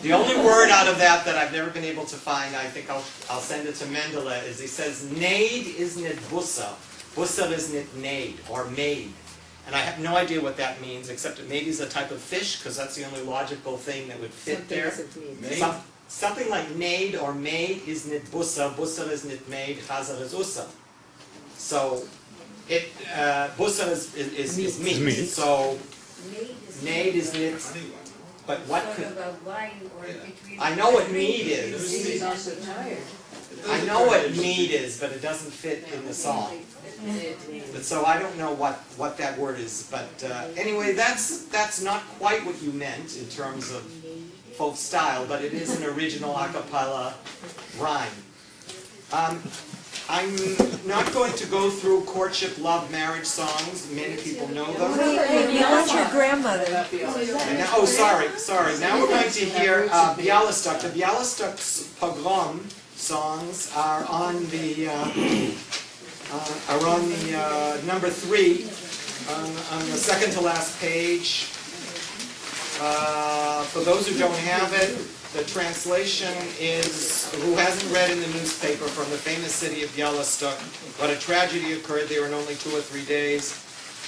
The only word out of that I've never been able to find, I think I'll send it to Mendele, is he says, Naid is nit bussa. Bussa is nit naid, or made. And I have no idea what that means, except it maybe is a type of fish, because that's the only logical thing that would fit there. Something like naid or made is nit bussa, bussa is nit made, chazar is ussa. So, bussa is meat. So, naid is nit. But what could... I know what mead is. I know what mead is, but it doesn't fit in the song. But so I don't know what that word is. But anyway, that's not quite what you meant in terms of folk style, but it is an original a cappella rhyme. I'm not going to go through courtship, love, marriage songs. Many people know them. That's your grandmother. Oh, sorry. Now we're going to hear Bialystok. The Bialystok pogrom songs are on the number 3 on the second to last page. For those who don't have it, the translation is, who hasn't read in the newspaper from the famous city of Bialystok, what a tragedy occurred there in only 2 or 3 days.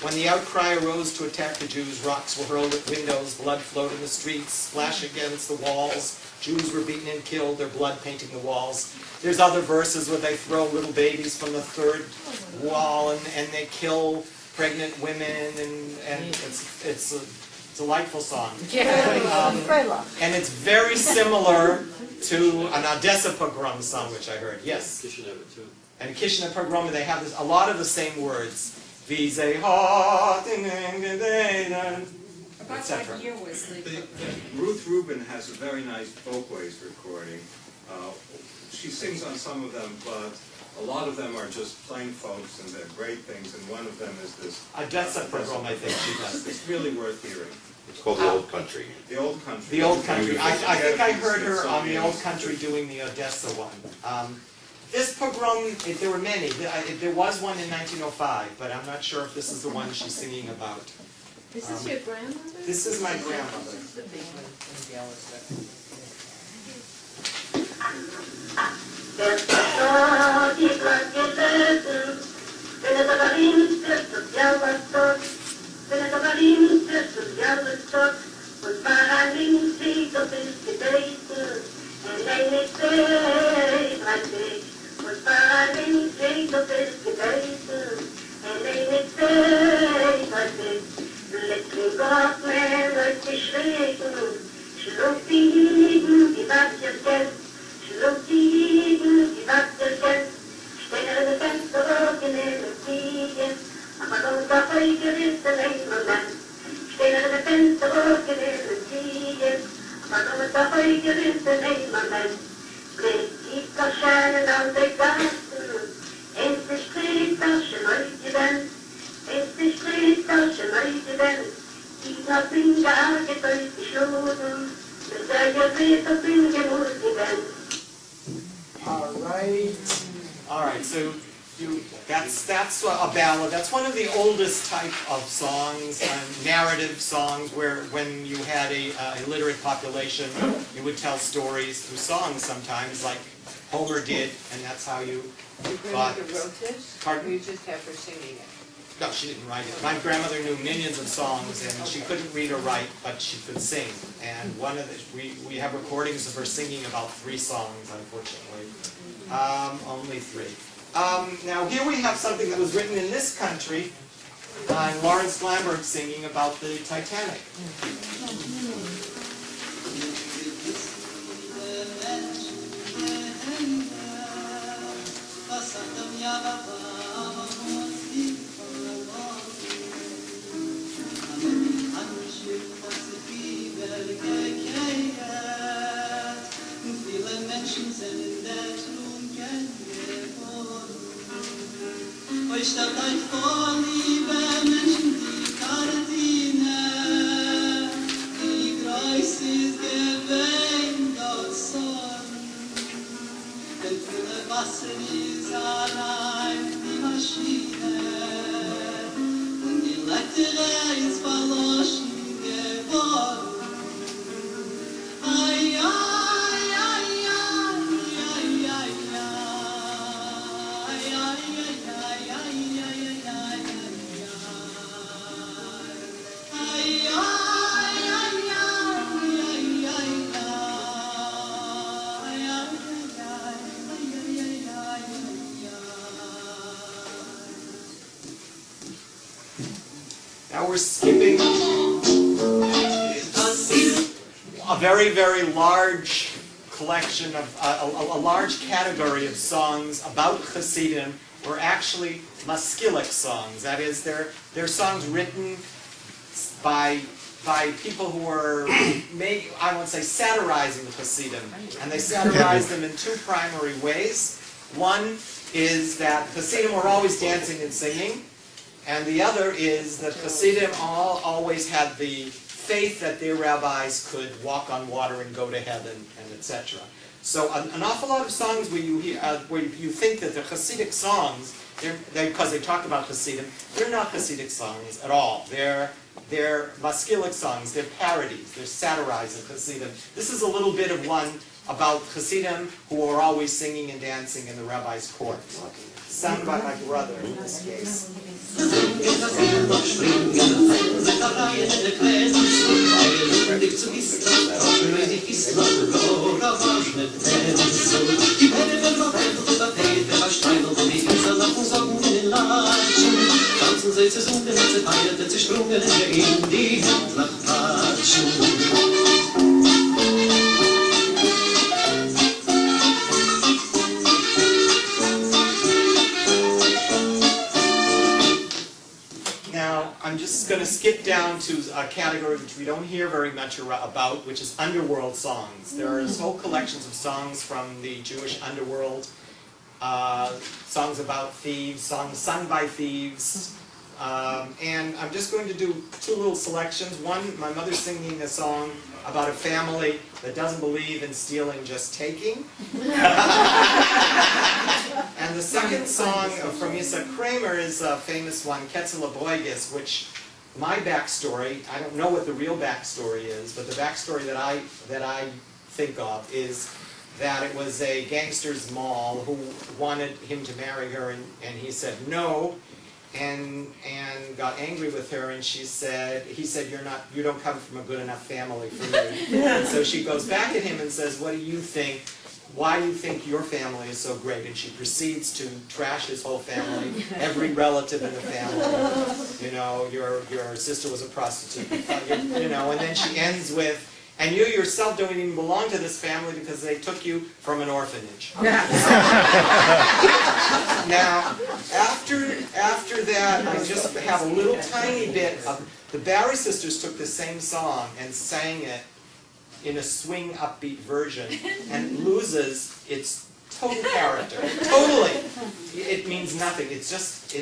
When the outcry arose to attack the Jews, rocks were hurled at windows, blood flowed in the streets, splashed against the walls. Jews were beaten and killed, their blood painting the walls. There's other verses where they throw little babies from the 3rd wall and they kill pregnant women, and it's a delightful song. And it's very similar to an Odessa pogrom song, which I heard. Yes. And Kishinev pogrom, they have a lot of the same words. Vize hot, etc. Ruth Rubin has a very nice folkways recording She sings on some of them, but a lot of them are just plain folks, and they're great things, and one of them is this. Odessa pogrom, I think she does. It's really worth hearing. It's called The Old Country. The Old Country. The Old Country. I think I heard her on The Old Country doing the Odessa one. This pogrom, there were many. There was one in 1905, but I'm not sure if this is the one she's singing about. Is this your grandmother? This is my grandmother. The big one. All right, so that's a ballad. That's one of the oldest type of songs, narrative songs, where when you had a illiterate population, you would tell stories through songs sometimes, like Homer did, and that's how you Your got. grandmother wrote this? Pardon? Or you just have her singing it? No, she didn't write it. My grandmother knew millions of songs, and she couldn't read or write, but she could sing. And one of the, we have recordings of her singing about 3 songs, unfortunately. Only 3. Now here we have something that was written in this country, and Lawrence Lambert singing about the Titanic. Statt ein vorliebe Menschen, die Kardine, die Kreuz ist gewähnt aus Sonne. Denn fülle Wasser ist allein die Maschine, und die Lettere ist verloschen geworden. Ai, ai, ai, ai, ai, ai, ai, ai, ai, ai, ai. Now we're skipping a very, very large collection of, a large category of songs about Hasidim were actually maskilic songs. That is, they're songs written by people who were, I won't say satirizing the Hasidim, and they satirized them in 2 primary ways. One is that Hasidim were always dancing and singing, and the other is that Hasidim always had the faith that their rabbis could walk on water and go to heaven, and etc. So an awful lot of songs where you think that they're Hasidic songs, because they talk about Hasidim, they're not Hasidic songs at all. They're maskilic songs, they're parodies, they're satirizing Hasidim. This is a little bit of one about Hasidim who are always singing and dancing in the rabbi's court. Sung by my brother in this case. Now, I'm just going to skip down to a category which we don't hear very much about, which is underworld songs. There are whole collections of songs from the Jewish underworld, songs about thieves, songs sung by thieves. And I'm just going to do two little selections. One, my mother's singing a song about a family that doesn't believe in stealing, just taking. And the second song from Yitzhak Kramer is a famous one, Ketzel Aboiges, which my backstory, I don't know what the real backstory is, but the backstory that I think of is that it was a gangster's moll who wanted him to marry her, and he said no, and got angry with her, and he said, you don't come from a good enough family for me. And so she goes back at him and says, what do you think? Why do you think your family is so great? And she proceeds to trash his whole family, every relative in the family. You know, your sister was a prostitute, you know, and then she ends with, and you yourself don't even belong to this family because they took you from an orphanage. Now, after that, I just have a little tiny bit of, the Barry sisters took the same song and sang it in a swing, upbeat version, and loses its total character. Totally. It means nothing. It's just,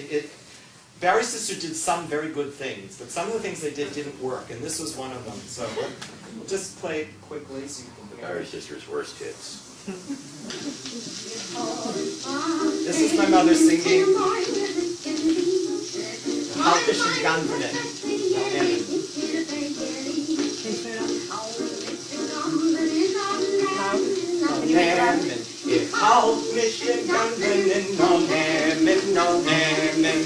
Barry sisters did some very good things, but some of the things they did didn't work, and this was one of them. So we'll just play it quickly so you can hear. Barry sisters' worst hits. This is my mother singing Haltischen Ganvenen. Ich halt mich in Ganvenen, no nehmen, no nehmen.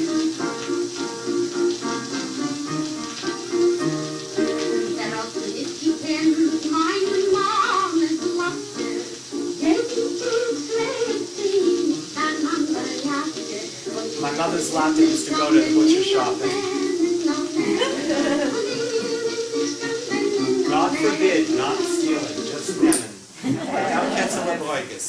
My mother's latte used to go to the butcher shop. God forbid, not stealing, just nehmen. Without Ketzel Aboiges.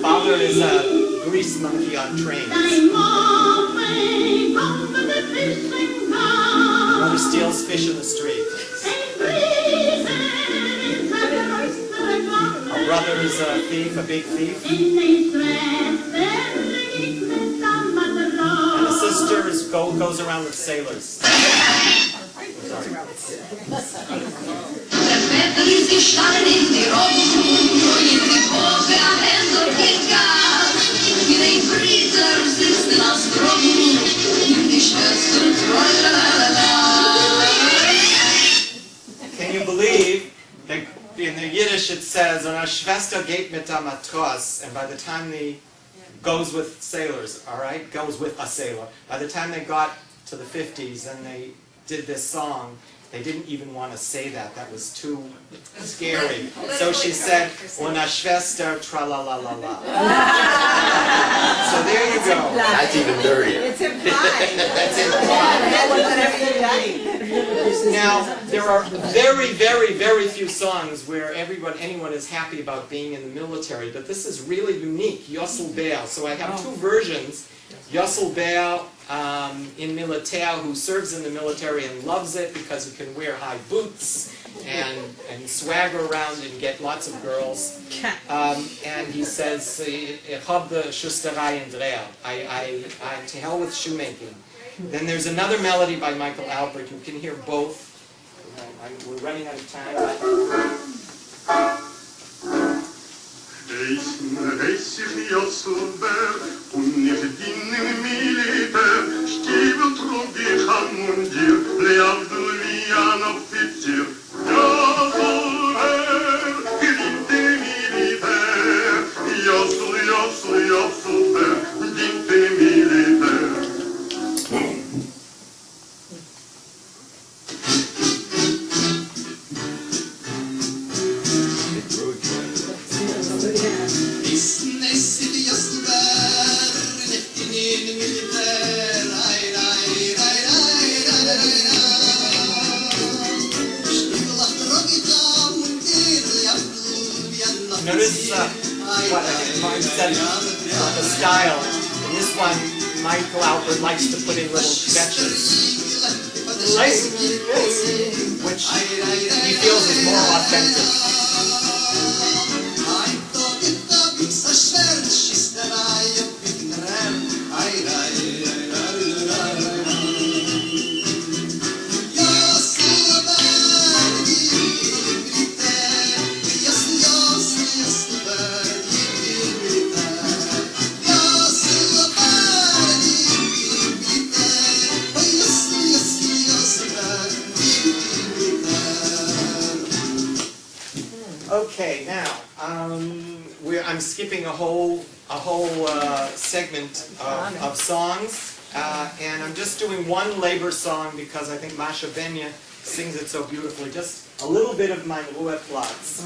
Father is a grease monkey on trains. Mother steals fish in the street. Our brother is a thief, a big thief. And the sister goes around with sailors. Can you believe that in the Yiddish it says, "Eine Schwester geht mit der Matros," and by the time goes with sailors, all right, goes with a sailor. By the time they got to the 50s and they did this song, they didn't even want to say that. That was too scary. So she said, "Una Schwester tra-la-la-la-la." So there you go. That's even dirtier. It's implied. That's implied. Now, there are very, very, very few songs where anyone is happy about being in the military, but this is really unique, Yossel Bear. So I have two versions. Yossel Bear in militaire, who serves in the military and loves it because he can wear high boots and swagger around and get lots of girls. And he says, "Ich hab the Schusterei in Dreher." I'm to hell with shoemaking. Then there's another melody by Michael Alpert. You can hear both. We're running out of time. Yosel Notice what Martin said about the style. In this one, Michael Albert likes to put in little fetches, which he feels is more authentic. Okay, now I'm skipping a whole segment of songs, and I'm just doing one labor song because I think Masha Benya sings it so beautifully. Just a little bit of my Ruheplatz.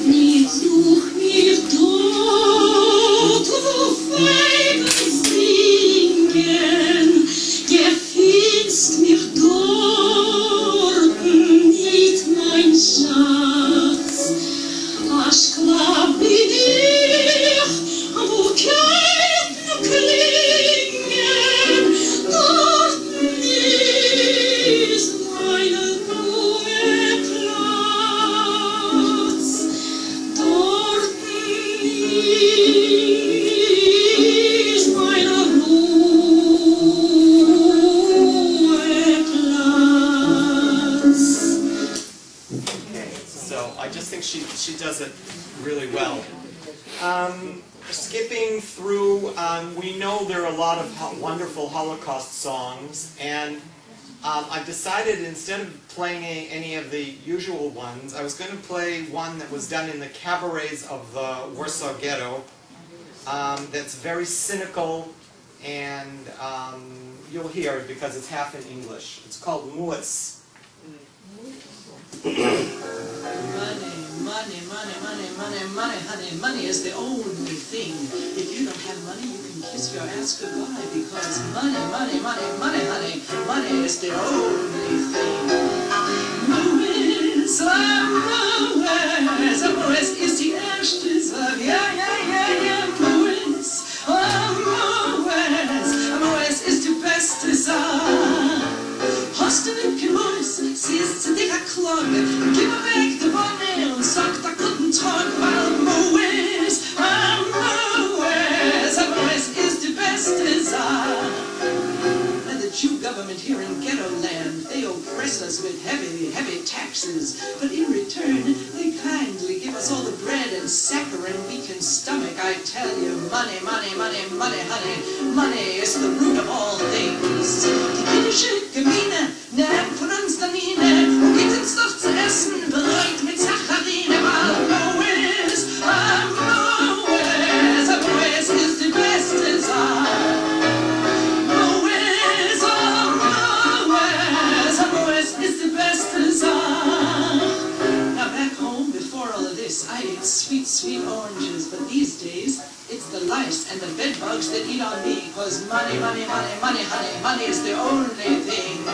Nicht such mir dort, wo Vögel singen, gefindst mich dort nicht, mein Schatz. Ach, glaub wie dich, wo Ketten klingen, dort ist meine Ruheplatz. Dort ist meine Ruheplatz. Okay, so I just think she does it really well. Skipping through, we know there are a lot of wonderful Holocaust songs, and I've decided instead of playing any of the usual ones, I was going to play one that was done in the cabarets of the Warsaw Ghetto that's very cynical, and you'll hear it because it's half in English. It's called Muetz. Money, honey, money is the only thing. If you don't have money, you can kiss your ass goodbye, because money, honey, money is the only thing. Moes ist die erste Sache, ja, Moes ist die beste Sache. Hast du nicht gewusst, sie ist zu dicker Klage, gib mir weg die Bonne und sag da guten Tag, weil Moes ist die beste Sache. And the Jew government here in ghetto land, they oppress us with heavy, heavy taxes, but in return, they kindly give us all the bread and saccharin we can stomach. I tell you, money, honey, money is the root of all things. Die jüdische Gemeine nimmt von uns dann Mine und gibt uns doch zu essen, bereut mit Sacharine, weil Moes ist die beste Sache. I ate sweet, sweet oranges, but these days, it's the lice and the bed bugs that eat on me, cause money, honey, money is the only thing.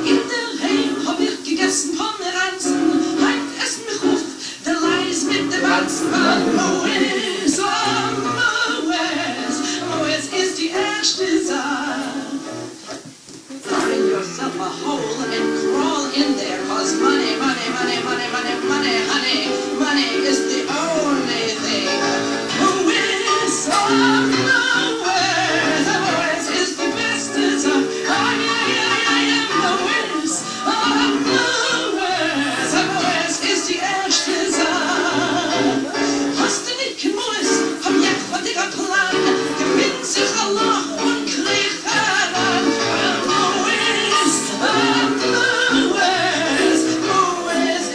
In der Heim hab ich gegessen Pomeranzen, heim essen mich auf, der Leis mit dem Wanzen, Moes ist die erste Sache. Find yourself a hole and crawl in there, cause money, honey, money is the only thing. Moes is the best design. Moes is die erste Sache. Hast du nicht kein Moes, komm jetzt von dicker Plan, gewinnt sich Allah und kriegt heran. Moes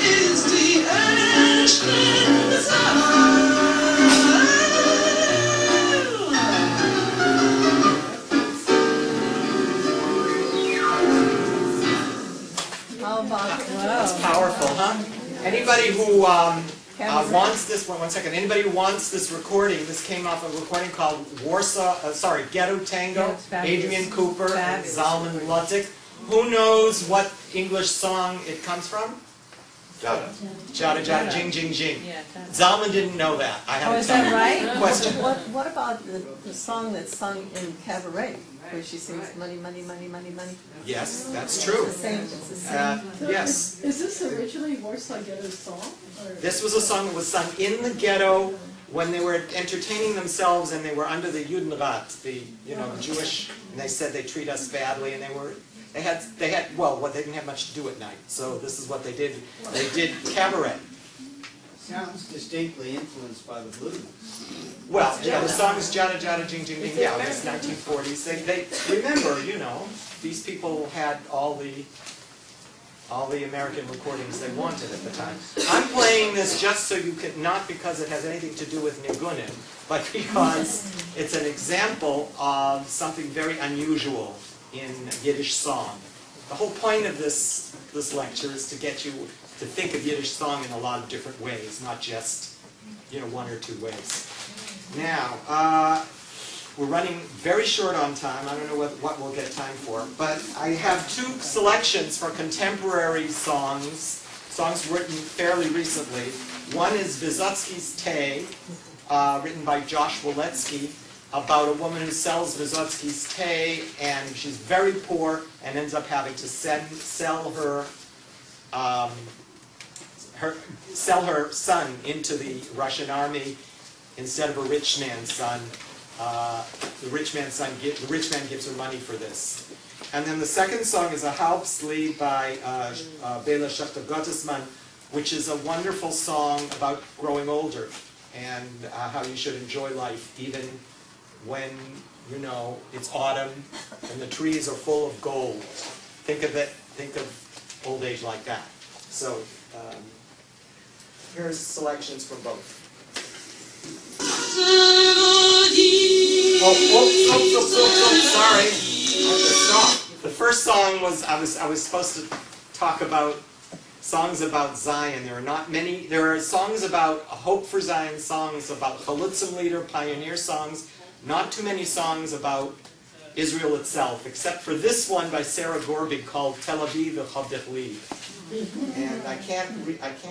ist die erste Sache. How about, wow. That's powerful, huh? Anybody who wants this, one second, anybody who wants this recording, this came off a recording called Ghetto Tango, Yeah, it's fabulous. Adrian Cooper and Fabulous. Zalman Lutzig. Who knows what English song it comes from? Jada. Jada Jada Jing Jing Jing. Yeah, Zalman didn't know that. I had Oh, to is tell that him. right? Question. What about the song that's sung in Cabaret, where she sings money, money, money, money, money? Yes, that's true. It's the same. Yes. Is this originally Warsaw Ghetto song? Or? This was a song that was sung in the ghetto when they were entertaining themselves and they were under the Judenrat, the Jewish, and they said they treat us badly, and they had they didn't have much to do at night, so this is what they did. They did cabaret. Sounds distinctly influenced by the blues. Well, yeah, the song is Jada Jada Jing Jing Jing. Yeah, it was 1940s. They remember, these people had all the American recordings they wanted at the time. I'm playing this just so you can, not because it has anything to do with Nigunim, but because it's an example of something very unusual in Yiddish song. The whole point of this lecture is to get you to think of Yiddish song in a lot of different ways, not just, one or two ways. Now, we're running very short on time. I don't know what we'll get time for, but I have two selections for contemporary songs written fairly recently. One is Vysotsky's Tay, written by Josh Waletsky, about a woman who sells Vysotsky's Tay, and she's very poor and ends up having to sell her son into the Russian army instead of a rich man's son. The rich man gives her money for this. And then the second song is a Hauptlied by Bela Schechter-Gottesman, which is a wonderful song about growing older and how you should enjoy life even when, it's autumn and the trees are full of gold. Think of old age like that. So here's selections from both. Sorry. I should stop. The first song was, I was supposed to talk about songs about Zion. There are not many. There are songs about Hope for Zion, songs about Chalutzim leader, pioneer songs. Not too many songs about Israel itself, except for this one by Sarah Gorbig called Tel Aviv V'Chavdech Li. And I can't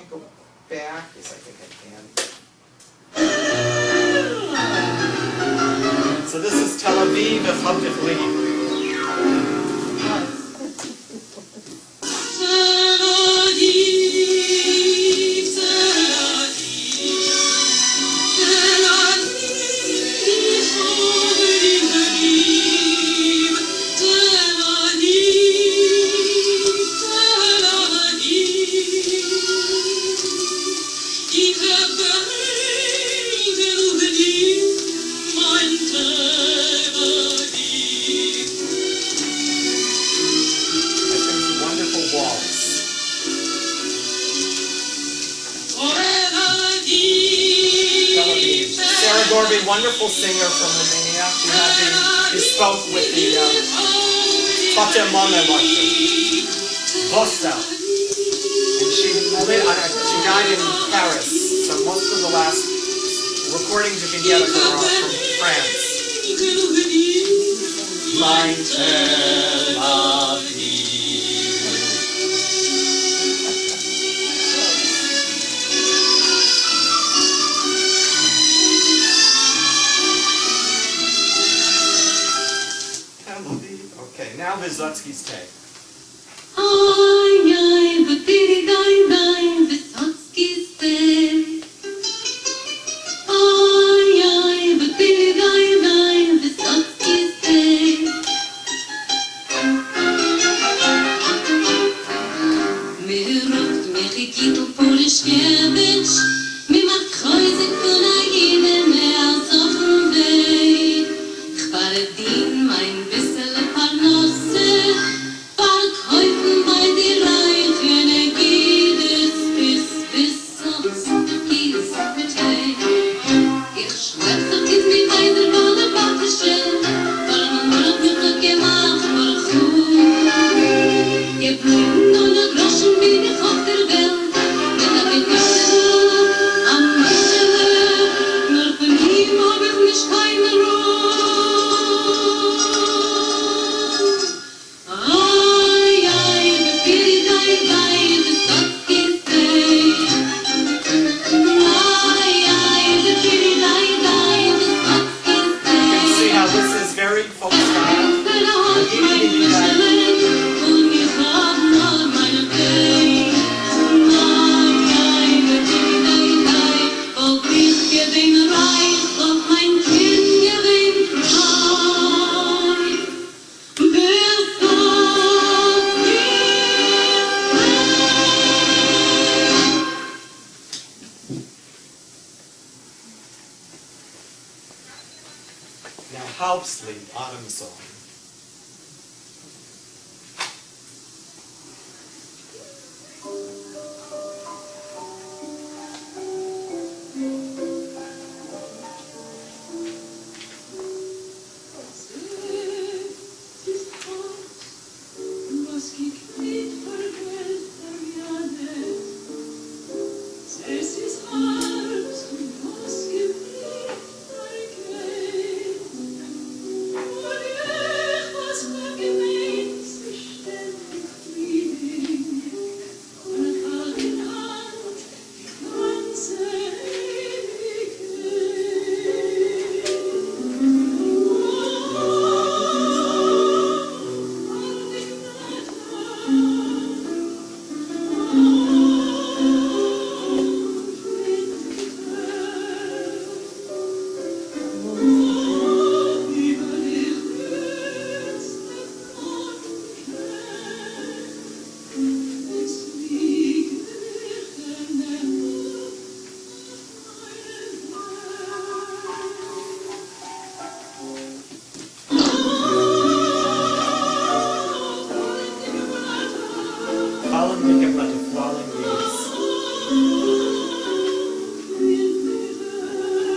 go back. Yes, I think I can. So this is Tel Aviv V'Chavdech Li. Wonderful singer from Romania. She spoke with the Pater Mame Russian, Vostel. And she died in Paris, so most of the last recordings you can get of her are from France. Mein Tel Aviv. Now Vysotsky's Tay. Vysotsky's Tay. Vysotsky's Tay. Mir ruft mich ikit auf Polischkewitsch, mir macht Kreuzig von jedem mehr auf dem Weg. Ich verdien mein bissele Parnasse, verkäufen bei die reichen Gide. very folk Now, Hauptlied, Autumn Song.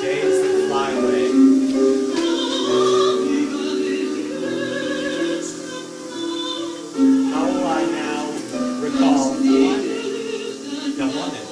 Days that fly away. How will I now recall the woman?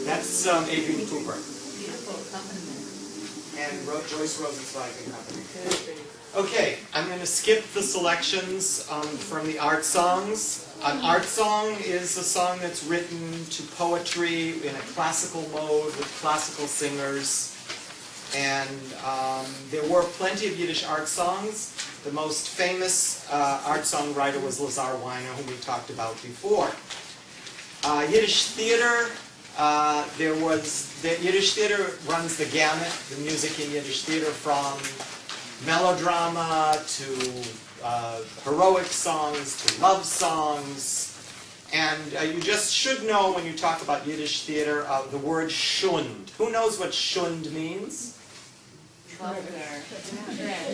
That's Adrian Cooper. And Joyce Rosenzweig and Company. Okay, I'm going to skip the selections from the art songs. An art song is a song that's written to poetry in a classical mode with classical singers. And there were plenty of Yiddish art songs. The most famous art songwriter was Lazar Weiner, whom we talked about before. Yiddish theater. The Yiddish theater runs the gamut, the music in Yiddish theater, from melodrama to heroic songs to love songs. And you just should know when you talk about Yiddish theater the word shund. Who knows what shund means?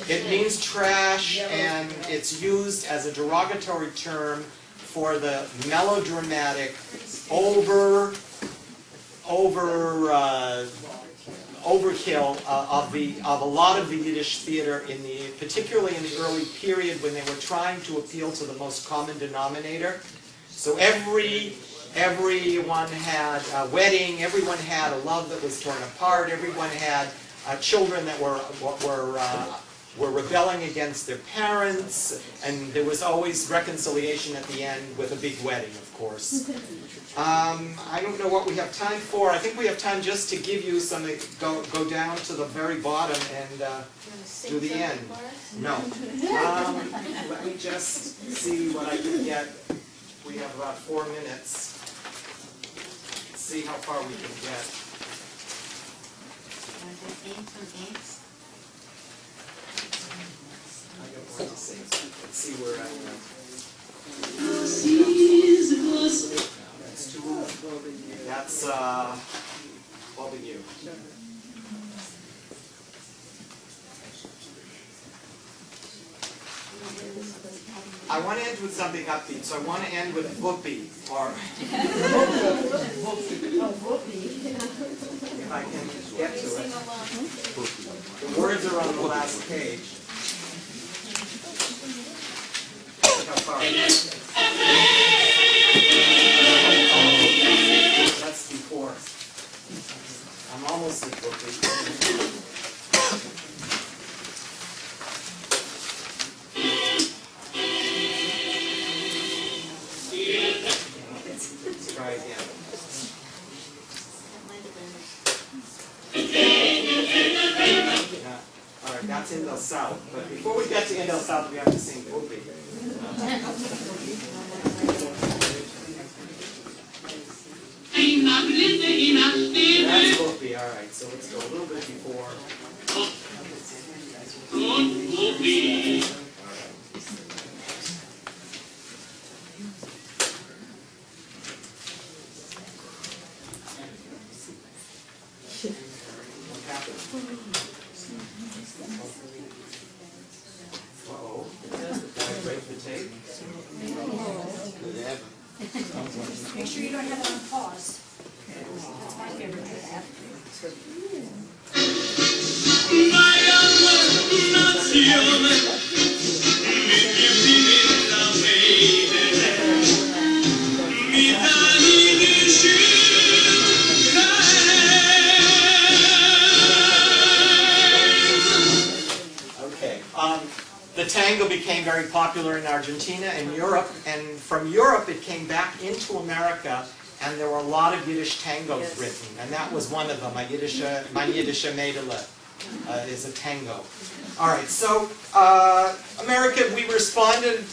It means trash, and it's used as a derogatory term for the melodramatic, overkill of a lot of the Yiddish theater, particularly in the early period when they were trying to appeal to the most common denominator. So everyone had a wedding, everyone had a love that was torn apart, everyone had children that were rebelling against their parents, and there was always reconciliation at the end with a big wedding, of course. I don't know what we have time for. I think we have time just to give you some, go down to the very bottom and do the end. No. Let me just see what I can get. We have about 4 minutes. Let's see how far we can get. I don't want to sing. Let's see where I am. That's loving you. I want to end with something upbeat, so I want to end with whoopee, or if I can get to it. The words are on the last page. How far? That's before. I'm almost at whoopee. Let's try again. All right, that's in the South. But before we get to in the South, we have to sing whoopee. That's whoopee. All right, so let's go a little bit before. Uh-oh. Did I break the tape? Make sure you don't have it on pause. That's my favorite to have. Okay. The tango became very popular in Argentina and Europe, and from Europe it came back into America, and there were a lot of Yiddish tangos written, and that was one of them. Mein Yiddische Mädele is a tango. All right, so America, we responded,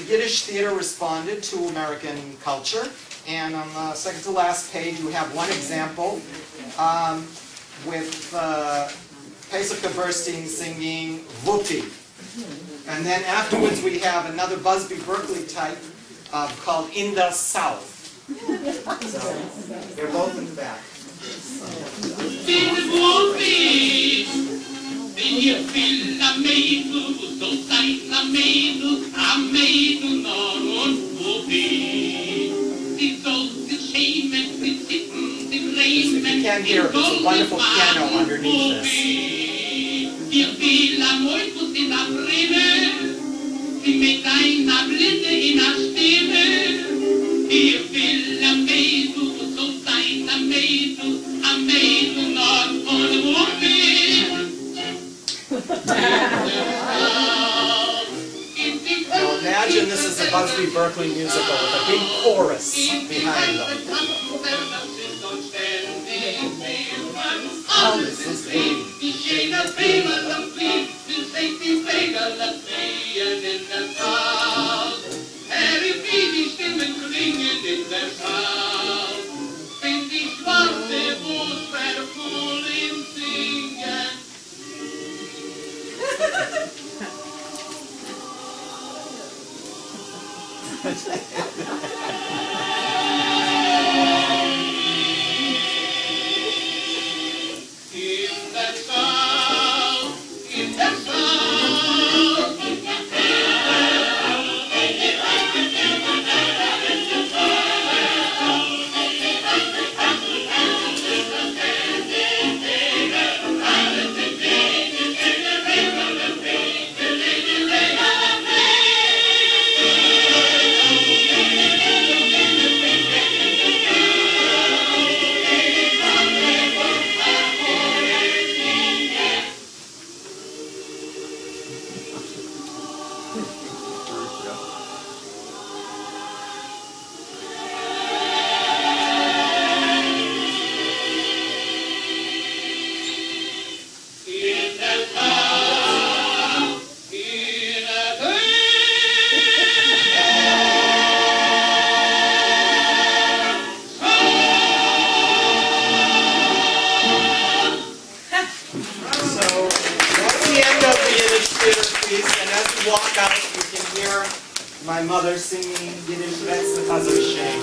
Yiddish theater responded to American culture, and on the second to last page you have one example with Pesach Burstein singing Whoopee. And then afterwards we have another Busby Berkeley type called In the South. So they're both in the back. If you can't hear it, there's a wonderful piano underneath this. Now imagine this is a Busby Berkeley musical with a big chorus behind them. Alles ist eng. Walk out, you can hear my mother singing Yiddish Retz because of shame.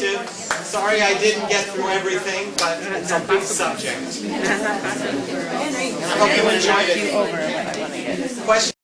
informative. Sorry I didn't get through everything, but it's a big subject. And I hope you enjoyed it. Questions?